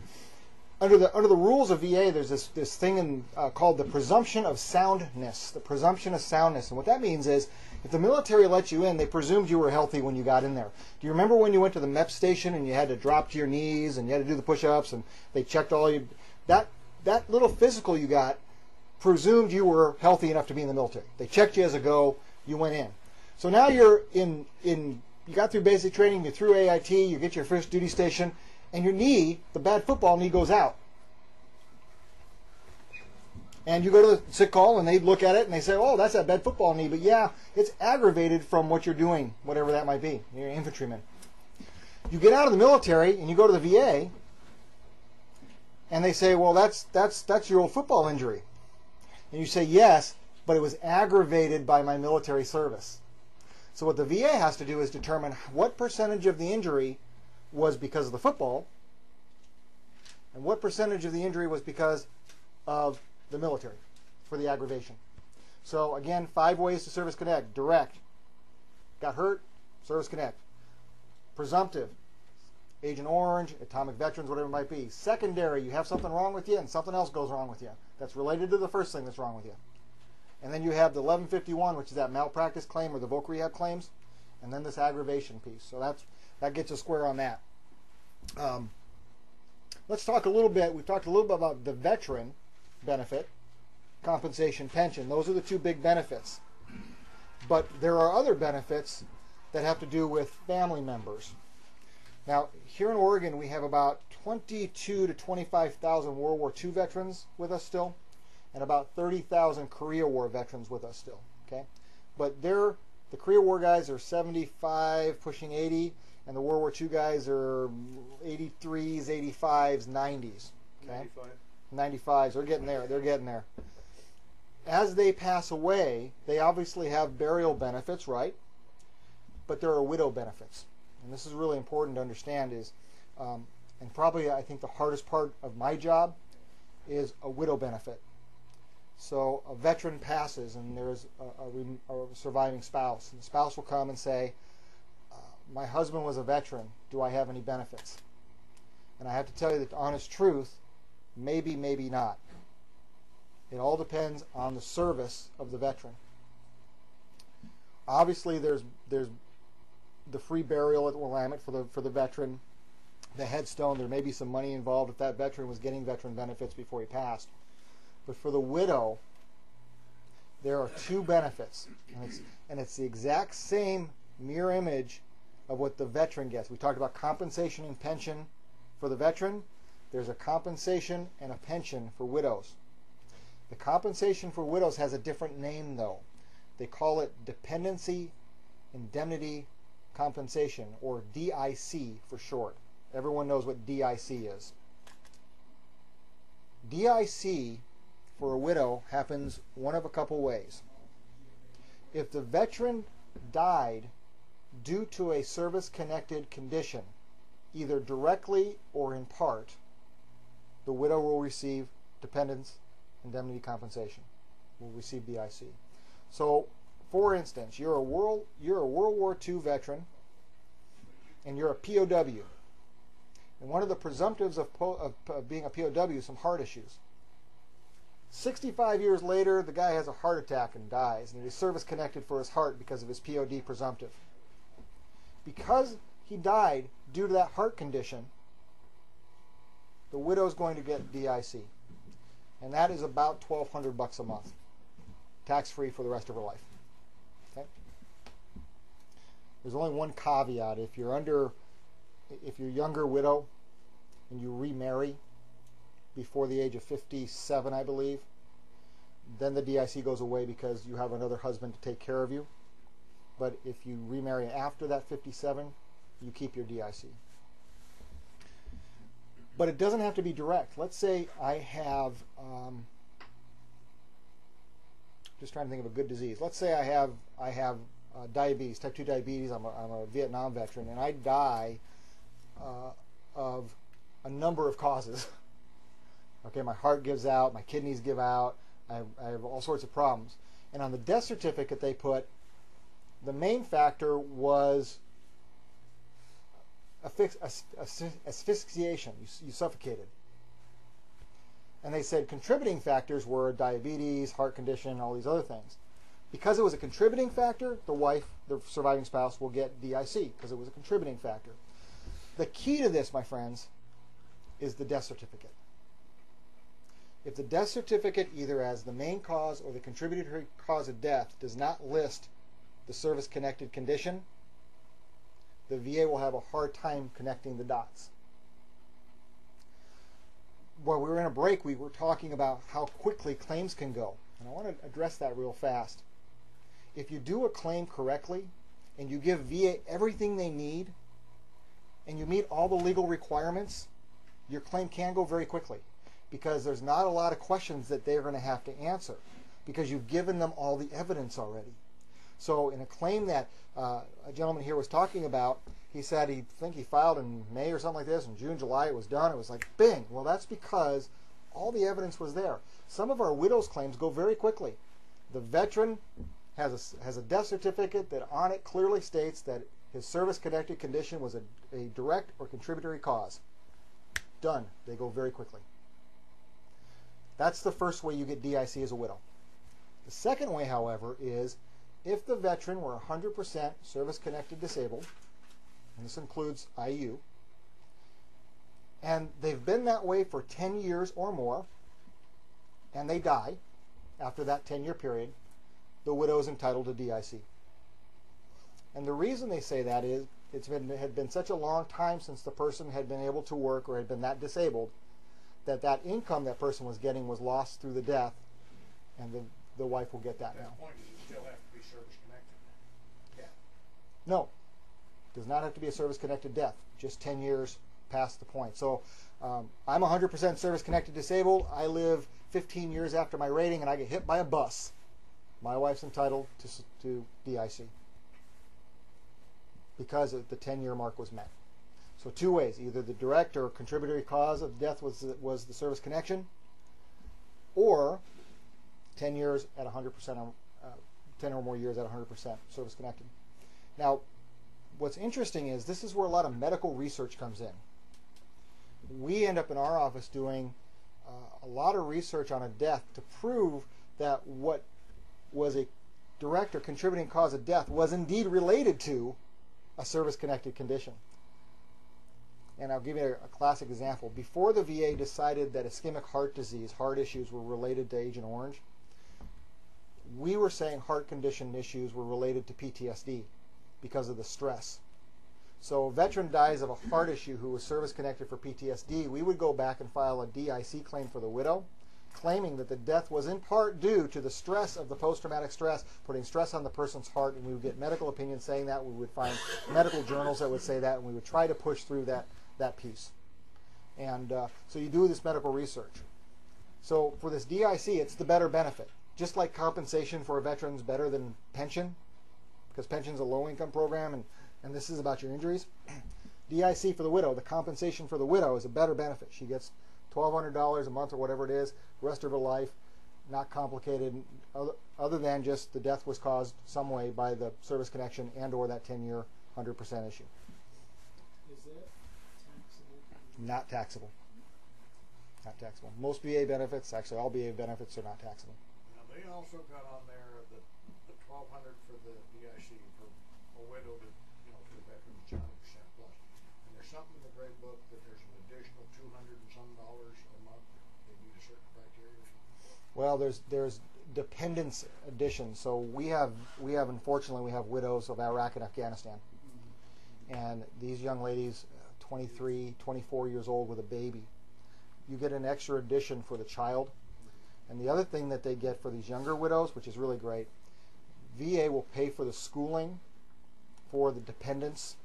Under the rules of VA, there's this thing called the presumption of soundness. The presumption of soundness. And what that means is, if the military let you in, they presumed you were healthy when you got in there. Do you remember when you went to the MEP station and you had to drop to your knees and you had to do the push-ups and they checked all you? That little physical you got presumed you were healthy enough to be in the military. They checked you as a go. You went in. So now you're you got through basic training, you're through AIT, you get your first duty station, and your knee, the bad football knee, goes out. And you go to the sick call, and they look at it, and they say, oh, that's that bad football knee. But yeah, it's aggravated from what you're doing, whatever that might be. You're an infantryman. You get out of the military, and you go to the VA, and they say, well, that's your old football injury. And you say, yes, but it was aggravated by my military service. So what the VA has to do is determine what percentage of the injury was because of the football and what percentage of the injury was because of the military for the aggravation. So again, 5 ways to service connect. Direct, got hurt, service connect. Presumptive, Agent Orange, Atomic Veterans, whatever it might be. Secondary, you have something wrong with you and something else goes wrong with you. That's related to the first thing that's wrong with you. And then you have the 1151, which is that malpractice claim or the voc rehab claims, and then this aggravation piece. So that gets us square on that. Let's talk a little bit. We've talked a little bit about the veteran benefit, compensation, pension. Those are the 2 big benefits. But there are other benefits that have to do with family members. Now, here in Oregon, we have about 22 to 25,000 World War II veterans with us still, and about 30,000 Korea War veterans with us still. Okay, but the Korea War guys are 75, pushing 80, and the World War II guys are 83s, 85s, 90s. Okay, 95s. They're getting there. They're getting there. As they pass away, they obviously have burial benefits, right? But there are widow benefits, and this is really important to understand. And probably I think the hardest part of my job is a widow benefit. So a veteran passes and there's a surviving spouse. And the spouse will come and say, my husband was a veteran. Do I have any benefits? And I have to tell you the honest truth, maybe, maybe not. It all depends on the service of the veteran. Obviously, there's the free burial at the Willamette for the veteran, the headstone. There may be some money involved if that veteran was getting veteran benefits before he passed. But for the widow, there are two benefits, and it's the exact same mirror image of what the veteran gets. We talked about compensation and pension for the veteran. There's a compensation and a pension for widows. The compensation for widows has a different name, though. They call it Dependency Indemnity Compensation, or DIC for short. Everyone knows what DIC is. DIC for a widow happens one of a couple ways. If the veteran died due to a service-connected condition, either directly or in part, the widow will receive dependence indemnity compensation, will receive DIC. So, for instance, you're a World War II veteran, and you're a POW. And one of the presumptives of being a POW is some heart issues. 65 years later, the guy has a heart attack and dies, and he's service-connected for his heart because of his POD presumptive. Because he died due to that heart condition, the widow's going to get DIC. And that is about $1,200 a month, tax-free for the rest of her life. Okay? There's only one caveat. If you're younger widow and you remarry before the age of 57, I believe, then the DIC goes away because you have another husband to take care of you. But if you remarry after that 57, you keep your DIC. But it doesn't have to be direct. Let's say I have, just trying to think of a good disease. Let's say I have diabetes, type 2 diabetes. I'm a Vietnam veteran, and I die of a number of causes. Okay, my heart gives out, my kidneys give out, I have all sorts of problems. And on the death certificate they put, the main factor was asphyxiation. You suffocated. And they said contributing factors were diabetes, heart condition, all these other things. Because it was a contributing factor, the wife, the surviving spouse, will get DIC because it was a contributing factor. The key to this, my friends, is the death certificate. If the death certificate, either as the main cause or the contributory cause of death, does not list the service-connected condition, the VA will have a hard time connecting the dots. While we were in a break, we were talking about how quickly claims can go. And I want to address that real fast. If you do a claim correctly, and you give VA everything they need, and you meet all the legal requirements, your claim can go very quickly, because there's not a lot of questions that they're going to have to answer, because you've given them all the evidence already. So in a claim that a gentleman here was talking about, he said he filed in May or something like this, in June, July it was done. It was like, bing. Well, that's because all the evidence was there. Some of our widows' claims go very quickly. The veteran has a death certificate that on it clearly states that his service-connected condition was a direct or contributory cause. Done. They go very quickly. That's the first way you get DIC as a widow. The second way, however, is if the veteran were 100% service-connected disabled, and this includes IU, and they've been that way for 10 years or more, and they die after that 10-year period, the widow is entitled to DIC. And the reason they say that is it had been such a long time since the person had been able to work or had been that disabled that that income that person was getting was lost through the death, and the wife will get that now. At that point, does it still have to be service-connected? Yeah. No. Does not have to be a service-connected death. Just 10 years past the point. So I'm 100% service-connected disabled. I live 15 years after my rating, and I get hit by a bus. My wife's entitled to DIC because the 10-year mark was met. So two ways: either the direct or contributory cause of death was the service connection, or 10 years at 100%, 10 or more years at 100% service connected. Now, what's interesting is this is where a lot of medical research comes in. We end up in our office doing a lot of research on a death to prove that what was a direct or contributing cause of death was indeed related to a service-connected condition. And I'll give you a classic example. Before the VA decided that ischemic heart disease, heart issues were related to Agent Orange, we were saying heart condition issues were related to PTSD because of the stress. So a veteran dies of a heart issue who was service-connected for PTSD, we would go back and file a DIC claim for the widow, claiming that the death was in part due to the stress of the post-traumatic stress, putting stress on the person's heart, and we would get medical opinions saying that, we would find medical journals that would say that, and we would try to push through that piece. And so you do this medical research. So for this DIC, it's the better benefit. Just like compensation for a veteran is better than pension, because pension's a low-income program, and this is about your injuries. DIC for the widow, the compensation for the widow is a better benefit. She gets $1,200 a month or whatever it is, the rest of her life, not complicated, other than just the death was caused some way by the service connection and or that 10-year 100% issue. Is that taxable? Not taxable. Not taxable. Most VA benefits, actually all VA benefits, are not taxable. Now they also got on there the $1,200 for the DIC for a widow that, for the veterans, 100% plus. And there's something in the Gray Book that there's an additional $200 and some a month. They meet a certain criteria or something. Well, there's dependence addition. So we have unfortunately we have widows of Iraq and Afghanistan, and these young ladies, 23, 24 years old with a baby, you get an extra addition for the child. And the other thing that they get for these younger widows, which is really great, VA will pay for the schooling for the dependents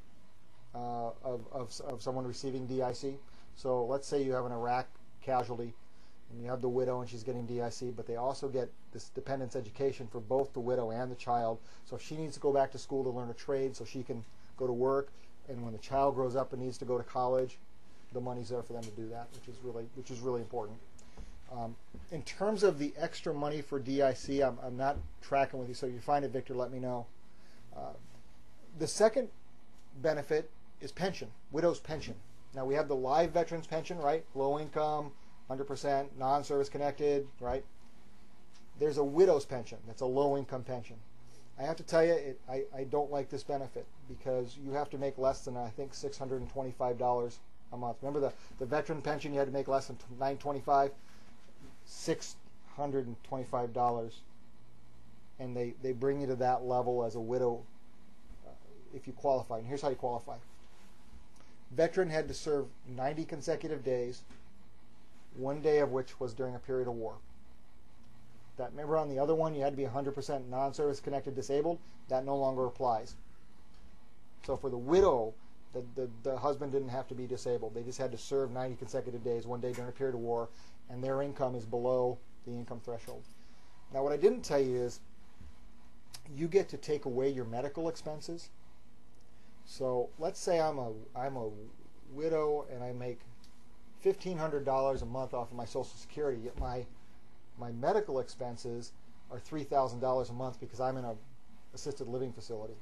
of someone receiving DIC. So let's say you have an Iraq casualty and you have the widow and she's getting DIC, but they also get this dependence education for both the widow and the child. So if she needs to go back to school to learn a trade so she can go to work, and when the child grows up and needs to go to college, the money's there for them to do that, which is really important. In terms of the extra money for DIC, I'm not tracking with you, so if you find it, Victor, let me know. The second benefit is pension, widow's pension. Now we have the live veterans pension, right? Low income, 100%, non-service connected, right? There's a widow's pension. That's a low income pension. I have to tell you, I don't like this benefit because you have to make less than, I think, $625 a month. Remember the veteran pension, you had to make less than $925, $625, and they bring you to that level as a widow if you qualify. And here's how you qualify. Veteran had to serve 90 consecutive days, one day of which was during a period of war. That, remember on the other one you had to be 100% non-service connected disabled? That no longer applies. So for the widow, the husband didn't have to be disabled. They just had to serve 90 consecutive days, one day during a period of war, and their income is below the income threshold. Now what I didn't tell you is you get to take away your medical expenses. So let's say I'm a widow and I make $1,500 a month off of my Social Security, yet my medical expenses are $3,000 a month because I'm in a assisted living facility,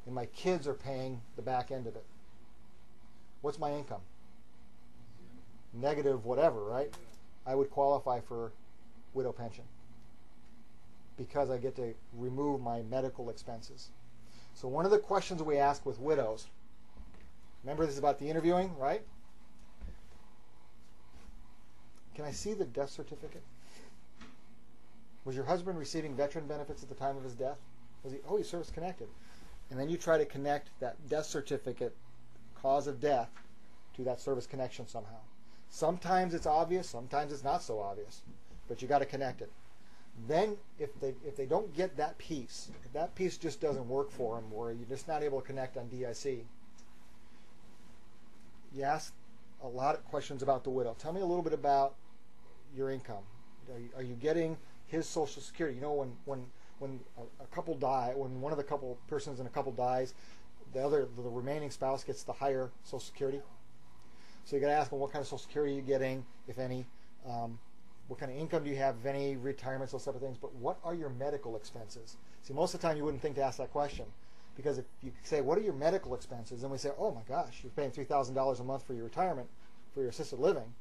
and my kids are paying the back end of it. What's my income? Negative whatever, right? I would qualify for widow pension because I get to remove my medical expenses. So one of the questions we ask with widows, remember this is about the interviewing, right? Can I see the death certificate? Was your husband receiving veteran benefits at the time of his death? Was he? Oh, he's service connected. And then you try to connect that death certificate, cause of death, to that service connection somehow. Sometimes it's obvious, sometimes it's not so obvious, but you got to connect it. Then if they don't get that piece, if that piece just doesn't work for them, or you're just not able to connect on DIC, you ask a lot of questions about the widow. Tell me a little bit about your income. Are you getting his Social Security? You know, when a couple die, when one of the couple persons in a couple dies, the remaining spouse gets the higher Social Security. So you got to ask them what kind of Social Security you're getting, if any. What kind of income do you have, if any, retirements, those type of things. But what are your medical expenses? See, most of the time you wouldn't think to ask that question. Because if you say, what are your medical expenses? And we say, oh my gosh, you're paying $3,000 a month for your retirement, for your assisted living.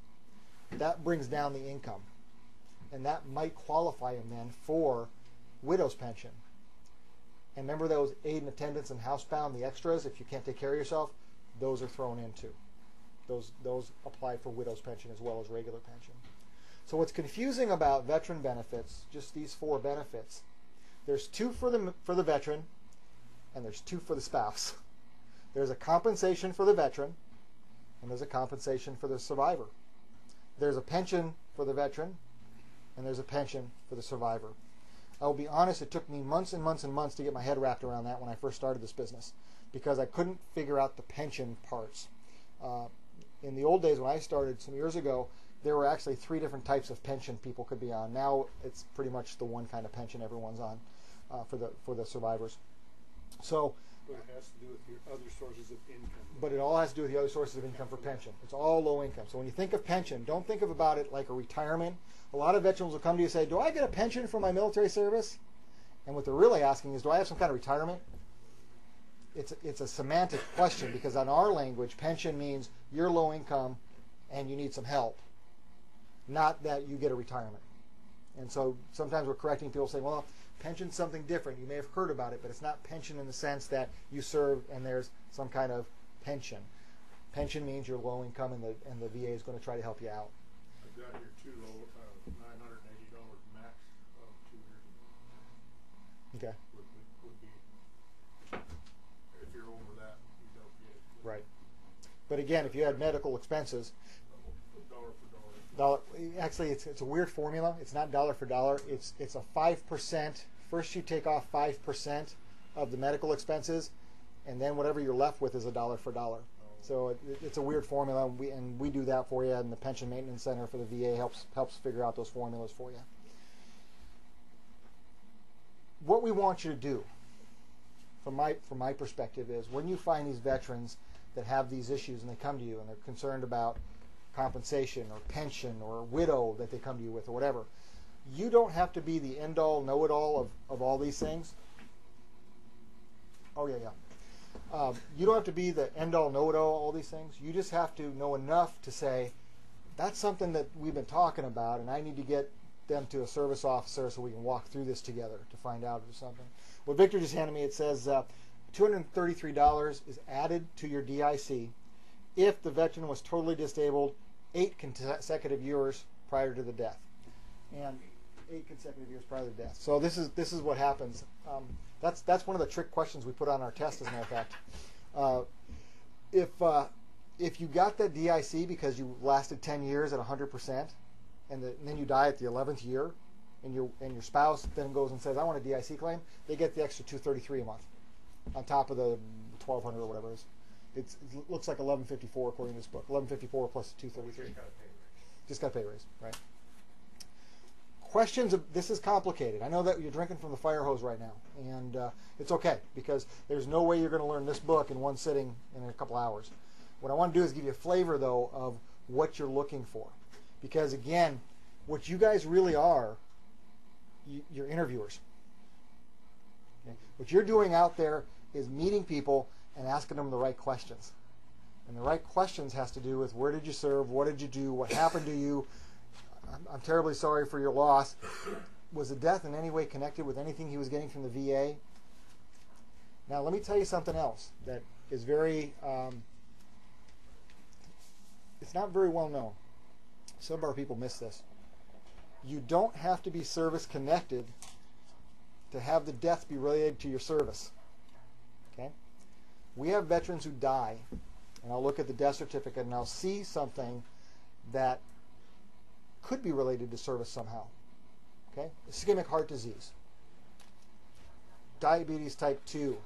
That brings down the income. And that might qualify him then for widow's pension. And remember those aid and attendance and housebound, the extras, if you can't take care of yourself, those are thrown in too. Those apply for widow's pension as well as regular pension. So what's confusing about veteran benefits, just these 4 benefits, there's 2 for the veteran, and there's 2 for the spouse. There's a compensation for the veteran, and there's a compensation for the survivor. There's a pension for the veteran, and there's a pension for the survivor. I'll be honest, it took me months and months and months to get my head wrapped around that when I first started this business, because I couldn't figure out the pension parts. In the old days when I started some years ago, there were actually 3 different types of pension people could be on. Now it's pretty much the one kind of pension everyone's on for the survivors. So, but it has to do with your other sources of income. But it all has to do with the other sources of income for pension. It's all low income. So when you think of pension, don't think about it like a retirement. A lot of veterans will come to you and say, do I get a pension for my military service? And what they're really asking is, do I have some kind of retirement? It's a semantic question, because in our language, pension means you're low income and you need some help, not that you get a retirement. And so sometimes we're correcting people saying, well, pension's something different. You may have heard about it, but it's not pension in the sense that you serve and there's some kind of pension. Pension means you're low income and the VA is going to try to help you out. I've got here too, $980 max of 2 years. Okay. Would be, if you're over that, you don't get it. Right. But again, if you had medical expenses, Dollar for dollar. Actually, it's a weird formula. It's not dollar for dollar. It's a 5%. First, you take off 5% of the medical expenses, and then whatever you're left with is a dollar for dollar. So it's a weird formula, and we do that for you. And the Pension Maintenance Center for the VA helps figure out those formulas for you. What we want you to do, from my perspective, is when you find these veterans that have these issues and they come to you and they're concerned about compensation or pension or widow that they come to you with or whatever, you don't have to be the end-all, know-it-all of all these things. Oh, yeah. You don't have to be the end-all, know-it-all, all these things. You just have to know enough to say, that's something that we've been talking about, and I need to get them to a service officer so we can walk through this together to find out if there's something. What Victor just handed me, it says $233 is added to your DIC if the veteran was totally disabled 8 consecutive years prior to the death. And 8 consecutive years prior to death. So this is what happens. That's one of the trick questions we put on our test, as a matter of fact. If you got that DIC because you lasted 10 years at 100%, and then you die at the 11th year, and your spouse then goes and says, I want a DIC claim, they get the extra $233 a month on top of the $1,200 or whatever it is. It looks like $1,154 according to this book. $1,154 plus $233. Just got to pay a raise, right? Questions of this is complicated. I know that you're drinking from the fire hose right now, and it's okay, because there's no way you're going to learn this book in one sitting in a couple hours. What I want to do is give you a flavor, though, of what you're looking for, because again, what you guys really are, you're interviewers. Okay? What you're doing out there is meeting people and asking them the right questions, and the right questions has to do with where did you serve, what did you do, what happened to you. I'm terribly sorry for your loss. Was the death in any way connected with anything he was getting from the VA? Now, let me tell you something else that is very, it's not very well known. Some of our people miss this. You don't have to be service connected to have the death be related to your service. Okay? We have veterans who die, and I'll look at the death certificate and I'll see something that could be related to service somehow. Okay? Ischemic heart disease, diabetes type 2, you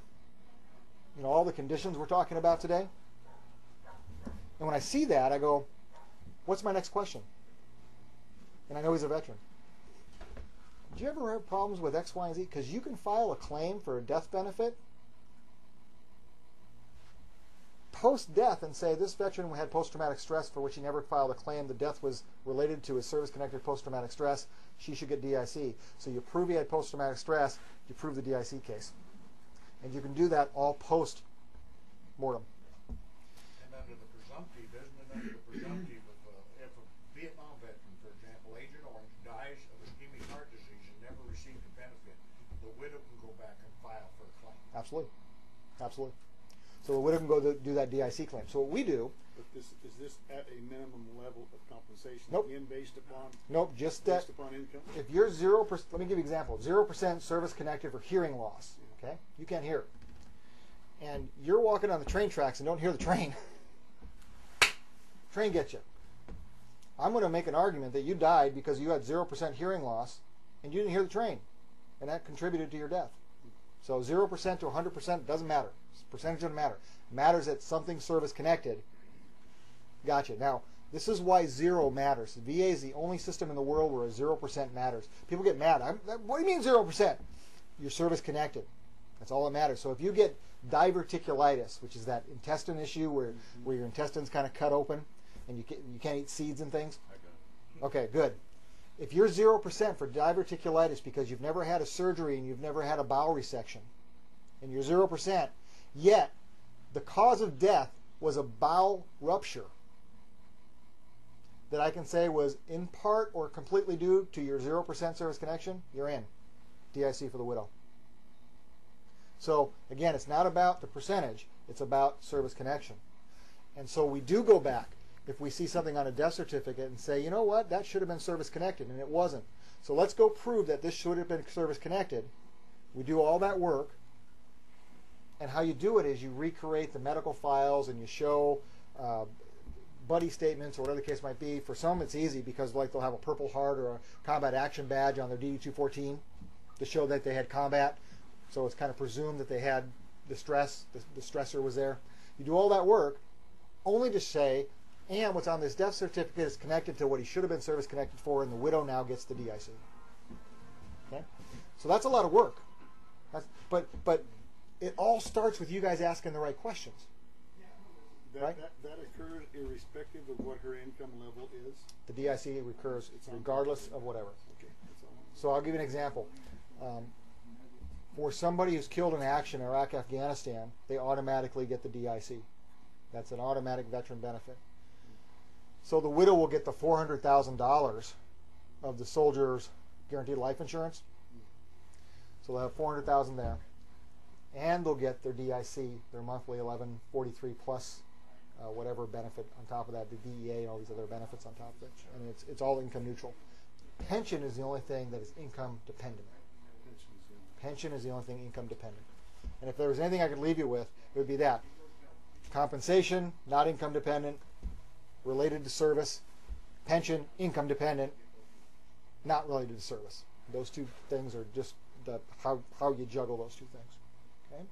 know, all the conditions we're talking about today. And when I see that, I go, what's my next question? And I know he's a veteran. Do you ever have problems with X, Y, and Z? Because you can file a claim for a death benefit post-death and say this veteran had post-traumatic stress for which he never filed a claim. The death was related to his service-connected post-traumatic stress. She should get DIC. So you prove he had post-traumatic stress, you prove the DIC case. And you can do that all post-mortem. And under the presumptive, isn't it under the presumptive of if a Vietnam veteran, for example, Agent Orange, dies of ischemic heart disease and never received a benefit, the widow can go back and file for a claim. Absolutely. Absolutely. So the widow can go do that DIC claim. So what we do... But is this at a minimum level of compensation? Nope. Again, based upon Based upon income? If you're 0%, let me give you an example. 0% service connected for hearing loss. Okay? You can't hear. And you're walking on the train tracks and don't hear the train. Train gets you. I'm going to make an argument that you died because you had 0% hearing loss and you didn't hear the train. And that contributed to your death. So 0% to 100% doesn't matter. Percentage doesn't matter. It matters that something service connected. Gotcha. Now, this is why 0 matters. The VA is the only system in the world where a 0% matters. People get mad. What do you mean 0%? You're service connected. That's all that matters. So if you get diverticulitis, which is that intestine issue where your intestines kind of cut open and you can't eat seeds and things. Okay, good. If you're 0% for diverticulitis because you've never had a surgery and you've never had a bowel resection, and you're 0%, yet the cause of death was a bowel rupture that I can say was in part or completely due to your 0% service connection, you're in. DIC for the widow. So, again, it's not about the percentage, it's about service connection. And so we do go back if we see something on a death certificate and say, you know what, that should have been service connected, and it wasn't. So let's go prove that this should have been service connected. We do all that work, and how you do it is you recreate the medical files and you show buddy statements or whatever the case might be. For some it's easy because like they'll have a Purple Heart or a combat action badge on their DD-214 to show that they had combat. So it's kind of presumed that they had the stress, the stressor was there. You do all that work only to say, and what's on this death certificate is connected to what he should have been service connected for, and the widow now gets the DIC. Okay? So that's a lot of work. But it all starts with you guys asking the right questions. Right? That occurs irrespective of what her income level is? The DIC recurs regardless of whatever. Okay, that's all. So I'll give you an example. For somebody who's killed in action in Iraq, Afghanistan, they automatically get the DIC. That's an automatic veteran benefit. So the widow will get the $400,000 of the soldier's guaranteed life insurance. So they'll have $400,000 there. And they'll get their DIC, their monthly $11.43 plus whatever benefit on top of that, the DEA and all these other benefits on top of it. And it's all income neutral. Pension is the only thing that is income dependent. Pension is the only thing income dependent. And if there was anything I could leave you with, it would be that. Compensation, not income dependent, related to service. Pension, income dependent, not related to service. Those two things are just how you juggle those two things. Okay?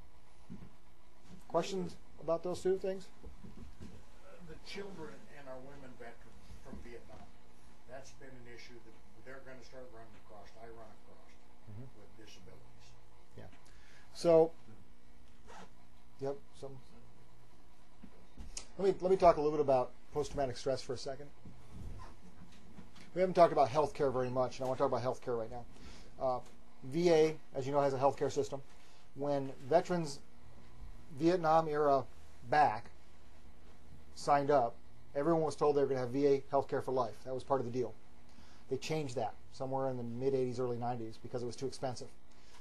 Questions about those two things? The children and our women veterans from Vietnam, that's been an issue that they're going to start running across. I run across with disabilities. Yeah. So, yep. Let me talk a little bit about post-traumatic stress for a second. We haven't talked about healthcare very much, and I want to talk about healthcare right now. VA, as you know, has a healthcare system. When veterans, Vietnam era back, signed up, everyone was told they were going to have VA healthcare for life. That was part of the deal. They changed that somewhere in the mid-'80s, early '90s because it was too expensive.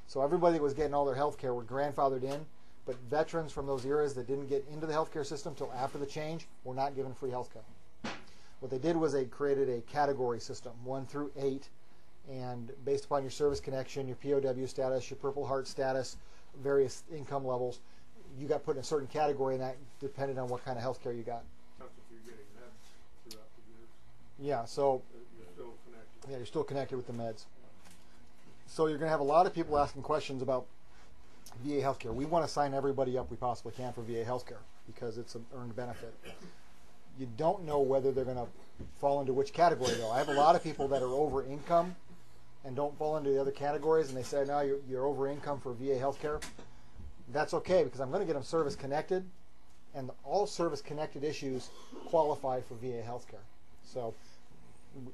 So everybody that was getting all their healthcare were grandfathered in, but veterans from those eras that didn't get into the healthcare system until after the change were not given free healthcare. What they did was they created a category system, 1 through 8, and based upon your service connection, your POW status, your Purple Heart status, various income levels, you got put in a certain category, and that depended on what kind of health care you got. That's if you're getting meds throughout the years. Yeah, so You're still connected. yeah, you're still connected with the meds. So you're going to have a lot of people asking questions about VA healthcare. We want to sign everybody up we possibly can for VA healthcare because it's an earned benefit. You don't know whether they're going to fall into which category, though. I have a lot of people that are over income and don't fall into the other categories, and they say, no, you're over income for VA healthcare. That's okay because I'm going to get them service connected, and all service connected issues qualify for VA healthcare. So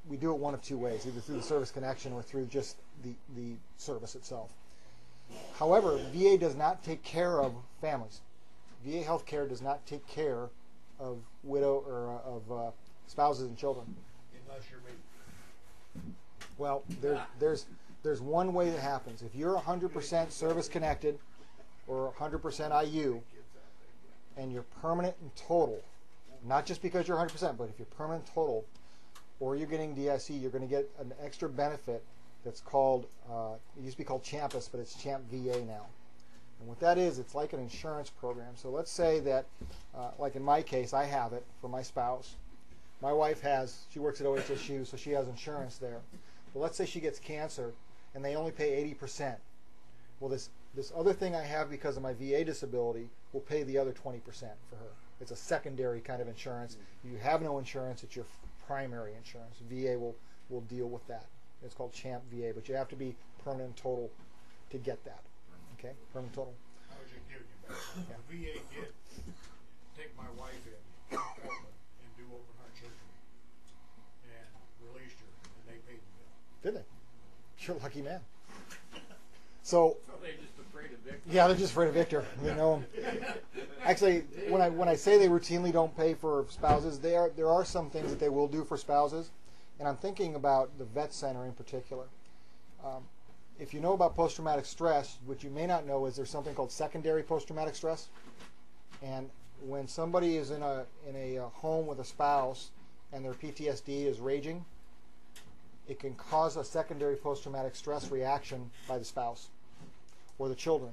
we do it one of two ways, either through the service connection or through just the service itself. However, VA does not take care of families. VA healthcare does not take care of widow or of spouses and children. Unless you're me. Well, there's one way that happens. If you're 100% service connected or 100% IU, and you're permanent and total, not just because you're 100%, but if you're permanent total, or you're getting DIC, you're going to get an extra benefit that's called, it used to be called Champus, but it's Champ VA now. And what that is, it's like an insurance program. So let's say that, like in my case, I have it for my spouse. My wife she works at OHSU, so she has insurance there. But let's say she gets cancer, and they only pay 80%. Well, this other thing I have because of my VA disability will pay the other 20% for her. It's a secondary kind of insurance. If you have no insurance, it's your primary insurance. VA will deal with that. It's called Champ VA, but you have to be permanent total to get that. Okay, permanent total. I was just giving you back. Yeah. The VA did take my wife in and do open heart surgery and released her, and they paid the bill. Did they? You're a lucky man. So they're just afraid of Victor. yeah, they're just afraid of Victor. You know, actually, when I say they routinely don't pay for spouses, there are some things that they will do for spouses, and I'm thinking about the vet center in particular. If you know about post-traumatic stress, what you may not know is there's something called secondary post-traumatic stress, and when somebody is in a home with a spouse and their PTSD is raging, it can cause a secondary post-traumatic stress reaction by the spouse or the children.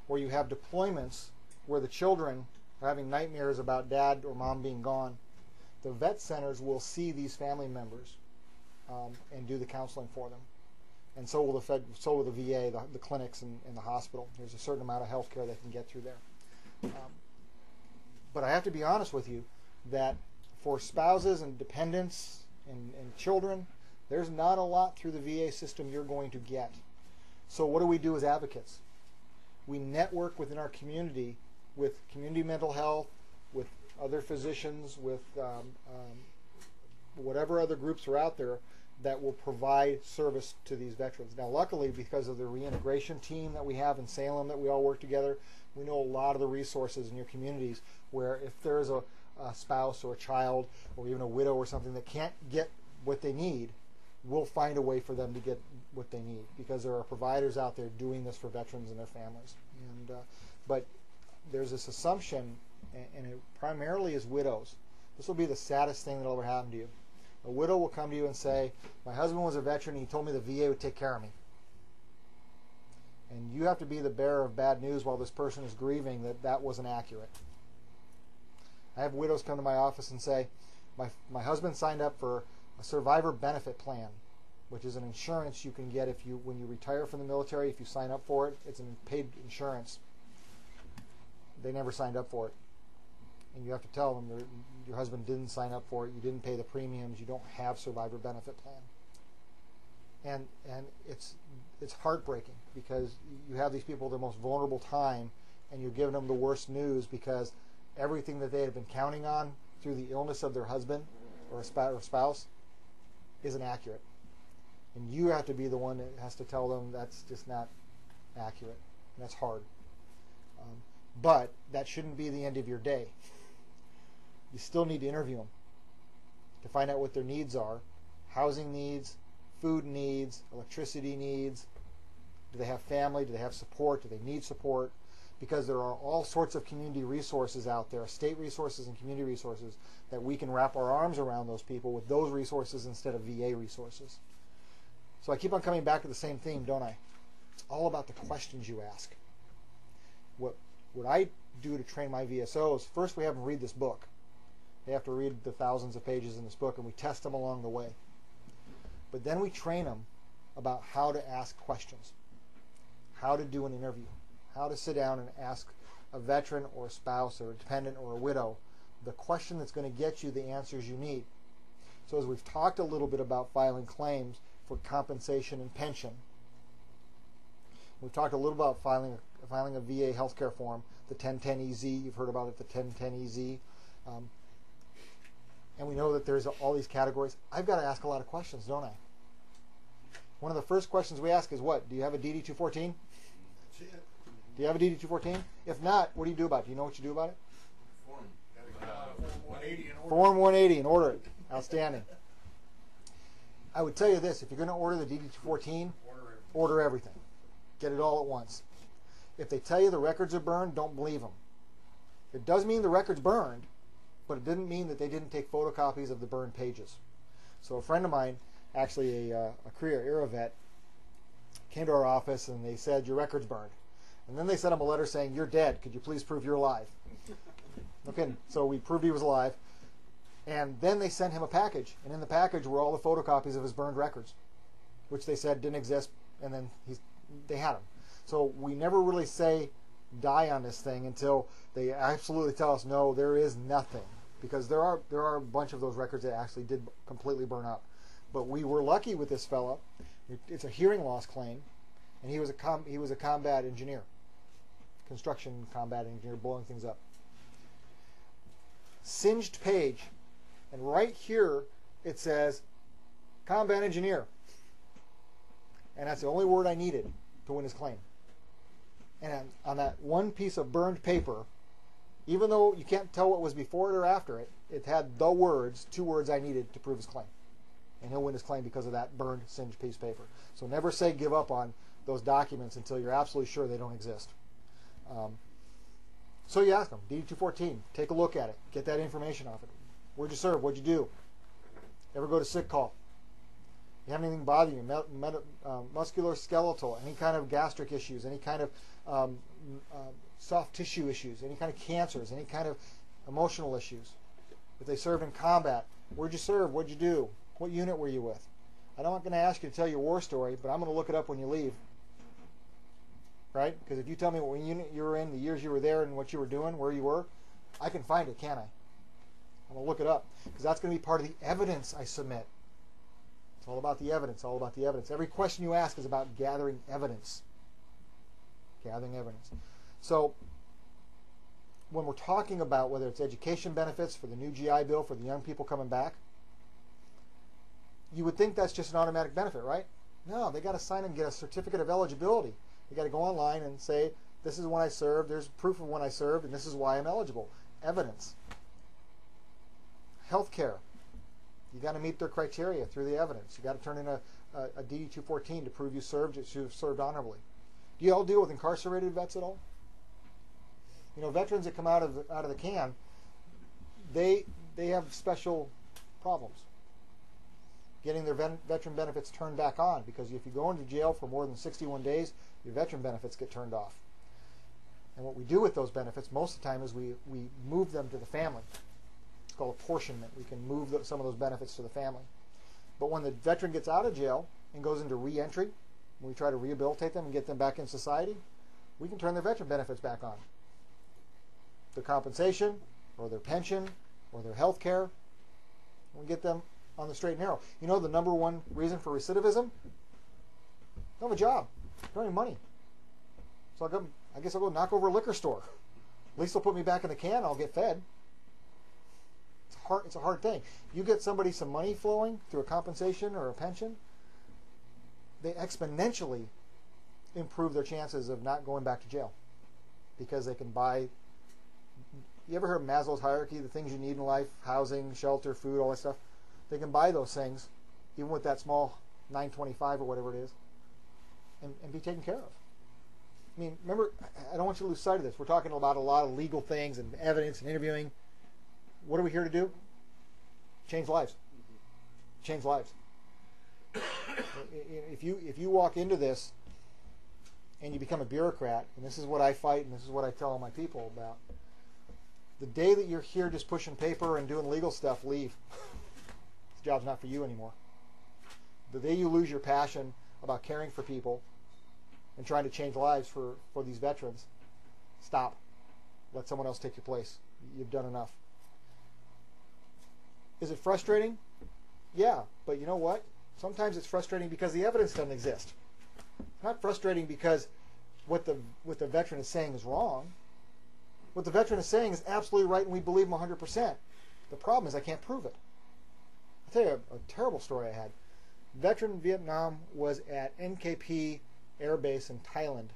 Or you have deployments where the children are having nightmares about dad or mom being gone. The vet centers will see these family members and do the counseling for them. And so will the VA, the clinics and the hospital. There's a certain amount of health care they can get through there. But I have to be honest with you that for spouses and dependents and children, there's not a lot through the VA system you're going to get. So what do we do as advocates? We network within our community with community mental health, with other physicians, with whatever other groups are out there that will provide service to these veterans. Now, luckily, because of the reintegration team that we have in Salem that we all work together, we know a lot of the resources in your communities where if there's a spouse or a child or even a widow or something that can't get what they need, we'll find a way for them to get what they need because there are providers out there doing this for veterans and their families. And but there's this assumption, and it primarily is widows. This will be the saddest thing that'll ever happen to you. A widow will come to you and say, my husband was a veteran and he told me the VA would take care of me. And you have to be the bearer of bad news while this person is grieving that wasn't accurate. I have widows come to my office and say, my husband signed up for a survivor benefit plan, which is an insurance you can get when you retire from the military. If you sign up for it, it's a paid insurance. They never signed up for it. And you have to tell them your husband didn't sign up for it, you didn't pay the premiums, you don't have survivor benefit plan. And it's heartbreaking because you have these people at the most vulnerable time and you're giving them the worst news because everything that they had been counting on through the illness of their husband or spouse isn't accurate. And you have to be the one that has to tell them that's just not accurate. And that's hard. But that shouldn't be the end of your day. You still need to interview them to find out what their needs are. Housing needs, food needs, electricity needs. Do they have family? Do they have support? Do they need support? Because there are all sorts of community resources out there, state resources and community resources, that we can wrap our arms around those people with those resources instead of VA resources. So I keep on coming back to the same theme, don't I? It's all about the questions you ask. What I do to train my VSOs, first we have them read this book. They have to read the thousands of pages in this book, and we test them along the way. But then we train them about how to ask questions, how to do an interview, how to sit down and ask a veteran or a spouse or a dependent or a widow the question that's going to get you the answers you need. So as we've talked a little bit about filing claims for compensation and pension, we've talked a little about filing a VA healthcare form, the 1010EZ. You've heard about it, the 1010EZ. And we know that there's all these categories. I've got to ask a lot of questions, don't I? One of the first questions we ask is what? Do you have a DD-214? That's it. Do you have a DD-214? If not, what do you do about it? Do you know what you do about it? Form. Got to get out of Form 180 and order. Form 180 and order it. Outstanding. I would tell you this: if you're going to order the DD-214, order everything. Get it all at once. If they tell you the records are burned, don't believe them. It does mean the record's burned, but it didn't mean that they didn't take photocopies of the burned pages. So a friend of mine, actually a career era vet, came to our office and they said, your record's burned. And then they sent him a letter saying, you're dead. Could you please prove you're alive? Okay, so we proved he was alive. And then they sent him a package. And in the package were all the photocopies of his burned records, which they said didn't exist. And then they had them. So we never really say die on this thing until they absolutely tell us, no, there is nothing. Because there are a bunch of those records that actually did completely burn up. But we were lucky with this fella. It's a hearing loss claim. And he was a combat engineer. Construction combat engineer, blowing things up. Singed page. And right here it says combat engineer. And that's the only word I needed to win his claim. And on that one piece of burned paper, even though you can't tell what was before it or after it, it had the words, 2 words I needed to prove his claim. And he'll win his claim because of that burned, singed piece of paper. So never say give up on those documents until you're absolutely sure they don't exist. So you ask them, DD-214, take a look at it. Get that information off it. Where'd you serve? What'd you do? Ever go to sick call? You have anything bother you? Musculoskeletal, any kind of gastric issues, any kind of soft tissue issues, any kind of cancers, any kind of emotional issues. If they served in combat, where'd you serve? What'd you do? What unit were you with? I'm not going to ask you to tell your war story, but I'm going to look it up when you leave. Right? Because if you tell me what unit you were in, the years you were there, and what you were doing, where you were, I can find it, can't I? I'm going to look it up. Because that's going to be part of the evidence I submit. It's all about the evidence, all about the evidence. Every question you ask is about gathering evidence. Gathering evidence. So, when we're talking about whether it's education benefits for the new GI Bill for the young people coming back, you would think that's just an automatic benefit, right? No, they got to sign and get a certificate of eligibility. They got to go online and say, this is when I served, there's proof of when I served, and this is why I'm eligible. Evidence. Healthcare. You got to meet their criteria through the evidence. You got to turn in a DD-214 to prove you served honorably. Do you all deal with incarcerated vets at all? You know, veterans that come out of the can, they have special problems getting their veteran benefits turned back on, because if you go into jail for more than 61 days, your veteran benefits get turned off. And what we do with those benefits most of the time is we move them to the family. It's called apportionment. We can move some of those benefits to the family. But when the veteran gets out of jail and goes into re-entry, when we try to rehabilitate them and get them back in society, we can turn their veteran benefits back on. Their compensation, or their pension, or their health care, we get them on the straight and narrow. You know the number one reason for recidivism? Don't have a job. Don't have any money. So I guess I'll go knock over a liquor store. At least they'll put me back in the can, I'll get fed. It's a hard thing. You get somebody some money flowing through a compensation or a pension, they exponentially improve their chances of not going back to jail, because they can buy. You ever heard of Maslow's hierarchy, the things you need in life, housing, shelter, food, all that stuff? They can buy those things, even with that small 925 or whatever it is, and be taken care of. I mean, remember, I don't want you to lose sight of this. We're talking about a lot of legal things and evidence and interviewing. What are we here to do? Change lives. Change lives. If you walk into this and you become a bureaucrat, and this is what I fight and this is what I tell all my people about, the day that you're here just pushing paper and doing legal stuff, leave. This job's not for you anymore. The day you lose your passion about caring for people and trying to change lives for these veterans, stop. Let someone else take your place. You've done enough. Is it frustrating? Yeah, but you know what? Sometimes it's frustrating because the evidence doesn't exist. It's not frustrating because what the veteran is saying is wrong. What the veteran is saying is absolutely right, and we believe him 100%. The problem is I can't prove it. I'll tell you a terrible story I had. Veteran in Vietnam was at NKP Air Base in Thailand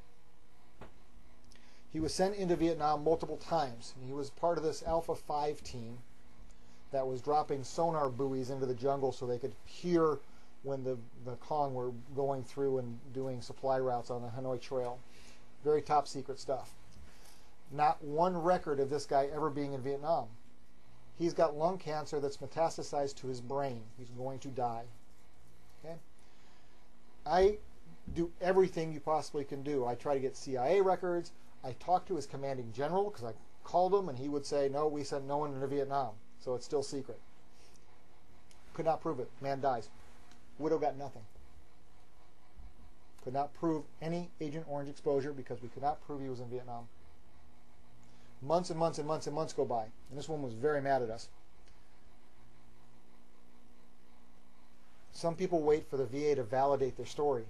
He was sent into Vietnam multiple times. He was part of this Alpha 5 team that was dropping sonar buoys into the jungle so they could hear when the Kong were going through and doing supply routes on the Hanoi Trail. Very top secret stuff. Not one record of this guy ever being in Vietnam. He's got lung cancer that's metastasized to his brain. He's going to die. Okay? I do everything you possibly can do. I try to get CIA records. I talk to his commanding general because I called him and he would say, no, we sent no one into Vietnam, so it's still secret. Could not prove it. Man dies. Widow got nothing. Could not prove any Agent Orange exposure because we could not prove he was in Vietnam. Months and months and months and months go by, and this woman was very mad at us. Some people wait for the VA to validate their story.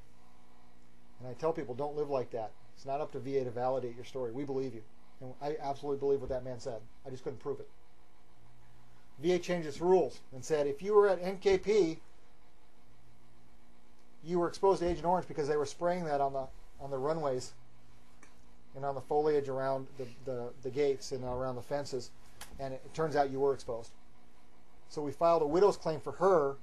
And I tell people, don't live like that. It's not up to VA to validate your story. We believe you. And I absolutely believe what that man said. I just couldn't prove it. VA changed its rules and said if you were at NKP, you were exposed to Agent Orange because they were spraying that on the runways and on the foliage around the gates and around the fences. And it turns out you were exposed. So we filed a widow's claim for her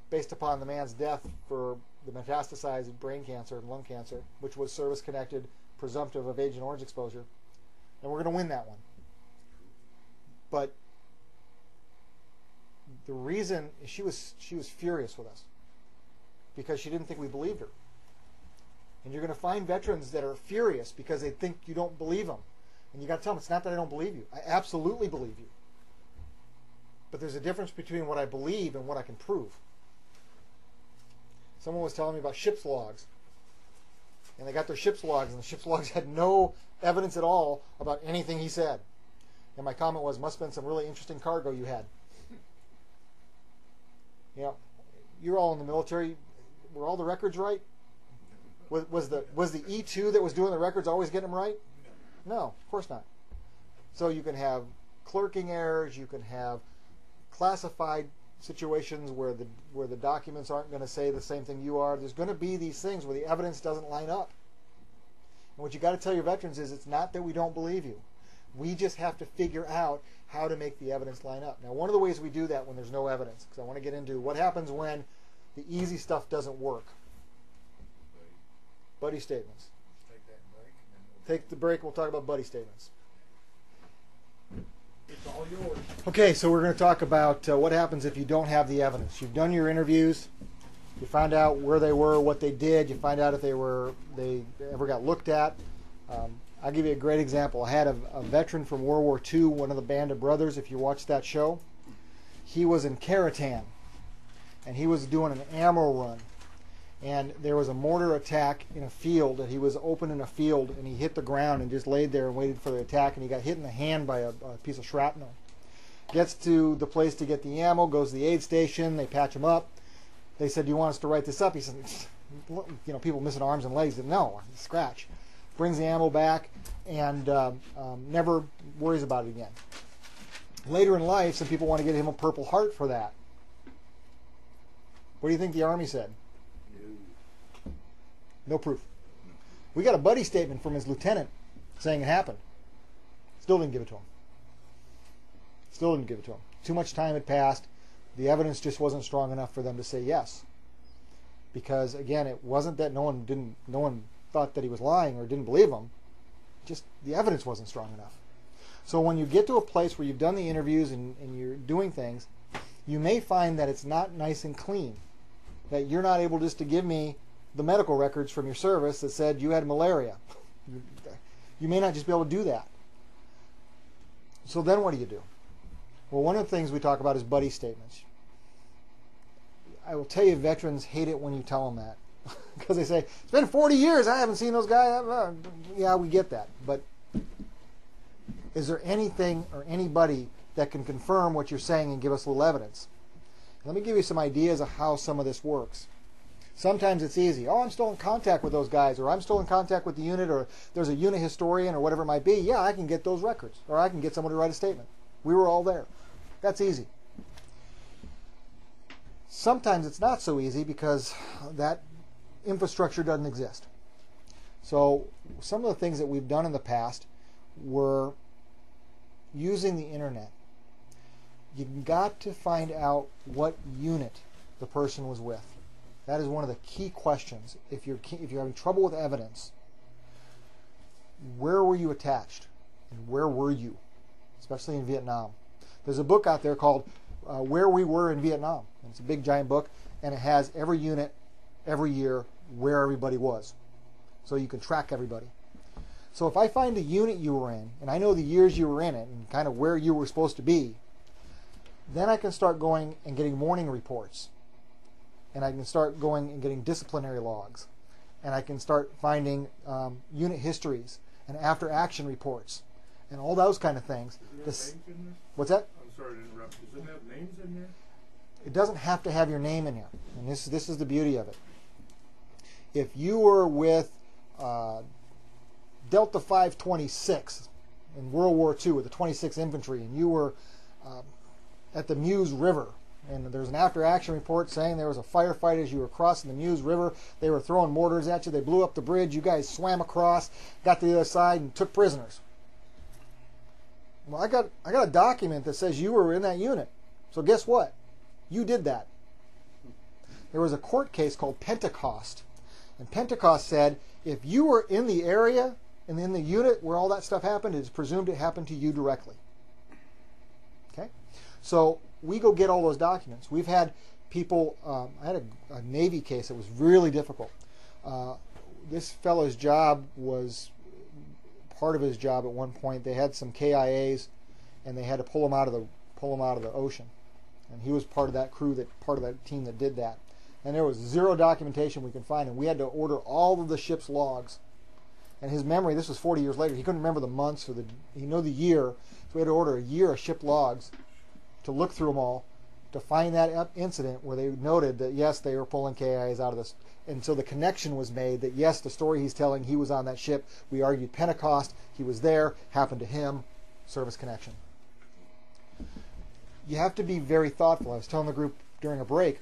based upon the man's death for the metastasized brain cancer and lung cancer, which was service-connected, presumptive of Agent Orange exposure. And we're going to win that one. But the reason she was furious with us because she didn't think we believed her. And you're going to find veterans that are furious because they think you don't believe them. And you got to tell them, it's not that I don't believe you. I absolutely believe you. But there's a difference between what I believe and what I can prove. Someone was telling me about ship's logs. And they got their ship's logs, and the ship's logs had no evidence at all about anything he said. And my comment was, must have been some really interesting cargo you had. You know, you're all in the military. Were all the records right? Was the E2 that was doing the records always getting them right? No, of course not. So you can have clerking errors. You can have classified situations where the documents aren't going to say the same thing you are. There's going to be these things where the evidence doesn't line up. And what you got to tell your veterans is it's not that we don't believe you. We just have to figure out how to make the evidence line up. Now, one of the ways we do that when there's no evidence, because I want to get into what happens when the easy stuff doesn't work. Buddy statements. Take that break. And then we'll Take the break. We'll talk about buddy statements. It's all yours. Okay, so we're going to talk about what happens if you don't have the evidence. You've done your interviews. You find out where they were, what they did. You find out if they ever got looked at. I'll give you a great example. I had a veteran from World War II, one of the Band of Brothers, if you watched that show. He was in Karatan, and he was doing an ammo run. And there was a mortar attack in a field, that he was open in a field, and he hit the ground and just laid there and waited for the attack, and he got hit in the hand by a piece of shrapnel. Gets to the place to get the ammo, goes to the aid station, they patch him up. They said, do you want us to write this up? He said, you know, people missing arms and legs. He said, no, scratch. Brings the ammo back and never worries about it again. Later in life, some people want to get him a Purple Heart for that. What do you think the Army said? No proof. We got a buddy statement from his lieutenant saying it happened. Still didn't give it to him. Still didn't give it to him. Too much time had passed. The evidence just wasn't strong enough for them to say yes. Because again, it wasn't that no one thought that he was lying or didn't believe him. Just the evidence wasn't strong enough. So when you get to a place where you've done the interviews and you're doing things, you may find that it's not nice and clean. That you're not able just to give me the medical records from your service that said you had malaria. You may not just be able to do that. So then what do you do? Well, one of the things we talk about is buddy statements. I will tell you, veterans hate it when you tell them that. Because they say, it's been 40 years, I haven't seen those guys. Yeah, we get that. But is there anything or anybody that can confirm what you're saying and give us a little evidence? Let me give you some ideas of how some of this works. Sometimes it's easy. Oh, I'm still in contact with those guys, or I'm still in contact with the unit, or there's a unit historian, or whatever it might be. Yeah, I can get those records, or I can get someone to write a statement. We were all there. That's easy. Sometimes it's not so easy because that infrastructure doesn't exist. So some of the things that we've done in the past, were using the internet, you got to find out what unit the person was with. That is one of the key questions. If you're having trouble with evidence, where were you attached, and where were you, especially in Vietnam? There's a book out there called Where We Were in Vietnam. And it's a big giant book, and it has every unit, every year, where everybody was, so you can track everybody. So if I find the unit you were in, and I know the years you were in it, and kind of where you were supposed to be, then I can start going and getting morning reports, and I can start going and getting disciplinary logs, and I can start finding unit histories and after action reports and all those kind of things. Does it have names in there? What's that? I'm sorry to interrupt. Does it have names in there? It doesn't have to have your name in here, and this is the beauty of it. If you were with Delta 526 in World War II with the 26th Infantry, and you were at the Meuse River, and there's an after-action report saying there was a firefight as you were crossing the Meuse River. They were throwing mortars at you. They blew up the bridge. You guys swam across, got to the other side, and took prisoners. Well, I got a document that says you were in that unit. So guess what? You did that. There was a court case called Pentecost, and Pentecost said if you were in the area and in the unit where all that stuff happened, it is presumed it happened to you directly. Okay? So we go get all those documents. We've had people, I had a Navy case that was really difficult. This fellow's job was, part of his job at one point, they had some KIAs and they had to pull him out of the ocean. And he was part of that crew, part of that team that did that. And there was zero documentation we could find, and we had to order all of the ship's logs. And his memory, this was 40 years later, he couldn't remember the months or he knew the year, so we had to order a year of ship logs to look through them all to find that incident where they noted that yes, they were pulling KIAs out of this. And so the connection was made that yes, the story he's telling, he was on that ship. We argued Pentecost, he was there, happened to him, service connection. You have to be very thoughtful. I was telling the group during a break,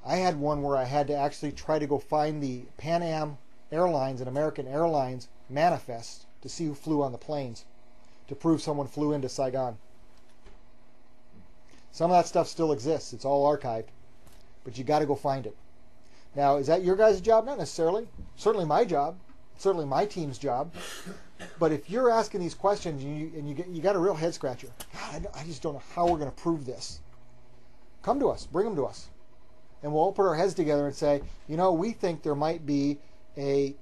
I had one where I had to actually try to go find the Pan Am Airlines and American Airlines manifests to see who flew on the planes to prove someone flew into Saigon. Some of that stuff still exists. It's all archived, but you got to go find it. Now, is that your guys' job? Not necessarily. Certainly my job. Certainly my team's job. But if you're asking these questions and you got a real head scratcher, God, I just don't know how we're going to prove this. Come to us. Bring them to us. And we'll all put our heads together and say, you know, we think there might be a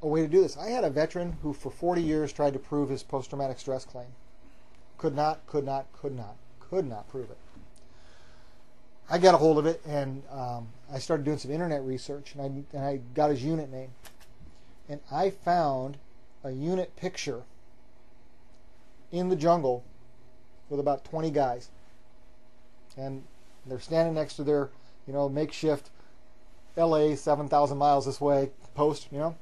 way to do this. I had a veteran who for 40 years tried to prove his post-traumatic stress claim. Could not prove it. I got a hold of it, and I started doing some internet research, and I got his unit name. And I found a unit picture in the jungle with about 20 guys. And they're standing next to their, makeshift LA 7,000 miles this way post, And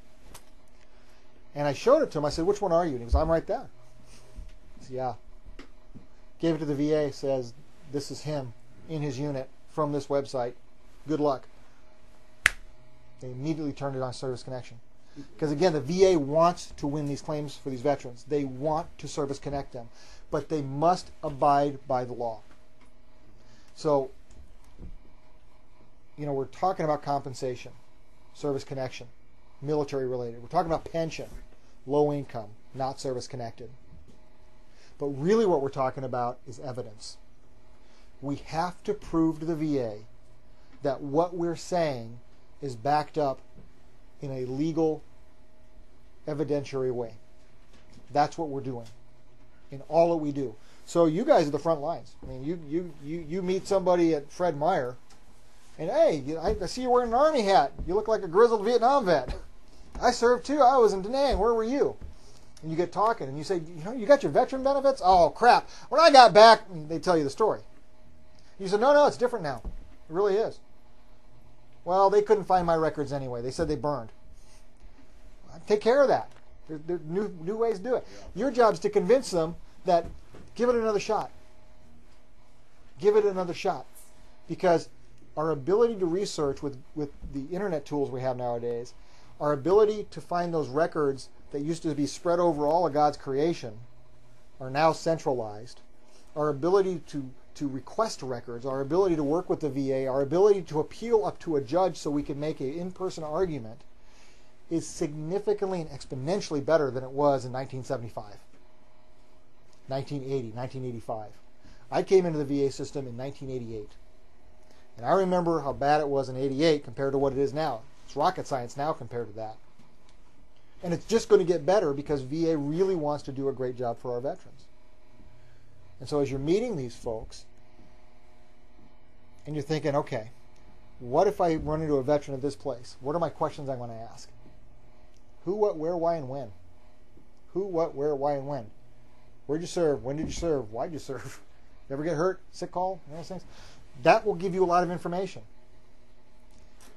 I showed it to him. I said, which one are you? And he goes, I'm right there. I said, yeah. Gave it to the VA, says, this is him in his unit from this website. Good luck. They immediately turned it on Service Connection. Because again, the VA wants to win these claims for these veterans. They want to service connect them. But they must abide by the law. So, we're talking about compensation, service connection, military related. We're talking about pension, low income, not service connected. But really what we're talking about is evidence. We have to prove to the VA that what we're saying is backed up in a legal, evidentiary way. That's what we're doing in all that we do. So you guys are the front lines. I mean, you meet somebody at Fred Meyer, and hey, I see you wearing an Army hat. You look like a grizzled Vietnam vet. I served too. I was in Da Nang. Where were you? And you get talking, and you say, you got your veteran benefits? Oh, crap. When I got back, they tell you the story. You said, no, it's different now. It really is. Well, they couldn't find my records anyway. They said they burned. Take care of that. There are new ways to do it. Your job is to convince them that give it another shot. Give it another shot. Because our ability to research with the internet tools we have nowadays, our ability to find those records that used to be spread over all of God's creation are now centralized. Our ability to request records, our ability to work with the VA, our ability to appeal up to a judge so we can make an in-person argument is significantly and exponentially better than it was in 1975, 1980, 1985. I came into the VA system in 1988. And I remember how bad it was in 88 compared to what it is now. It's rocket science now compared to that. And it's just going to get better because VA really wants to do a great job for our veterans. And so as you're meeting these folks, and you're thinking, okay, what if I run into a veteran at this place? What are my questions I want to ask? Who, what, where, why, and when? Who, what, where, why, and when? Where'd you serve? When did you serve? Why'd you serve? You ever get hurt? Sick call? You know those things? That will give you a lot of information.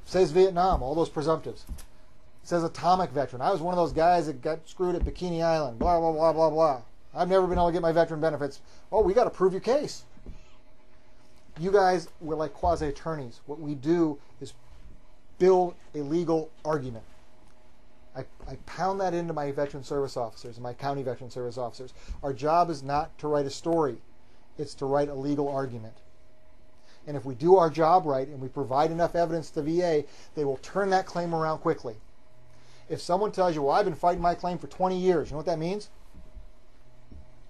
It says Vietnam, all those presumptives. It says atomic veteran. I was one of those guys that got screwed at Bikini Island. Blah, blah, blah, blah, blah. I've never been able to get my veteran benefits. Oh, we got to prove your case. You guys, we're like quasi-attorneys. What we do is build a legal argument. I pound that into my veteran service officers and my county veteran service officers. Our job is not to write a story. It's to write a legal argument. And if we do our job right and we provide enough evidence to VA, they will turn that claim around quickly. If someone tells you, well, I've been fighting my claim for 20 years, you know what that means?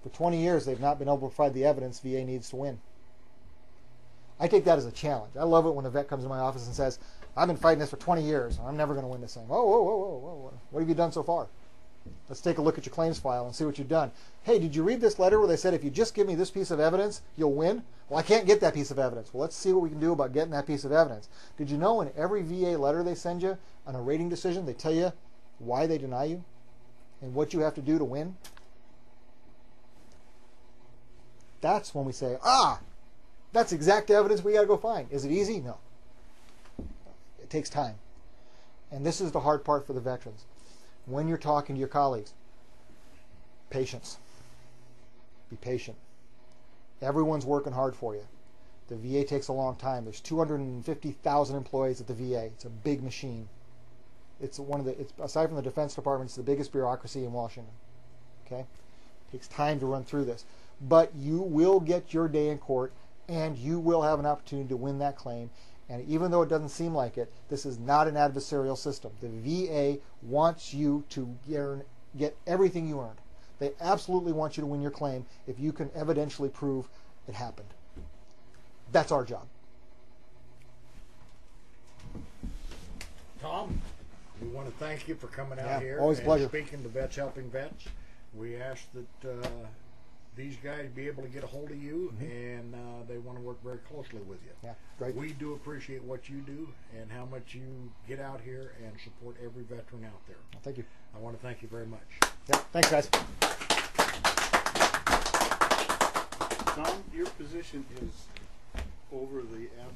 For 20 years, they've not been able to provide the evidence VA needs to win. I take that as a challenge. I love it when a vet comes to my office and says, I've been fighting this for 20 years. I'm never going to win this thing. Whoa, whoa, whoa, whoa, whoa. What have you done so far? Let's take a look at your claims file and see what you've done. Hey, did you read this letter where they said if you just give me this piece of evidence, you'll win? Well, I can't get that piece of evidence. Well, let's see what we can do about getting that piece of evidence. Did you know in every VA letter they send you on a rating decision, they tell you why they deny you and what you have to do to win? That's when we say, that's exact evidence we got to go find. Is it easy? No. It takes time. And this is the hard part for the veterans. When you're talking to your colleagues, patience. Be patient. Everyone's working hard for you. The VA takes a long time. There's 250,000 employees at the VA. It's a big machine. It's aside from the Defense Department, it's the biggest bureaucracy in Washington. Okay? It takes time to run through this. But you will get your day in court, and you will have an opportunity to win that claim. And even though it doesn't seem like it, this is not an adversarial system. The VA wants you to get everything you earned. They absolutely want you to win your claim if you can evidentially prove it happened. That's our job. Tom, we want to thank you for coming out here. Always a pleasure. Speaking to Vets Helping Vets, we ask that these guys be able to get a hold of you, and they want to work very closely with you. Yeah, great. We do appreciate what you do and how much you get out here and support every veteran out there. Thank you. I want to thank you very much. Yeah, thanks, guys. Tom, your position is over the average.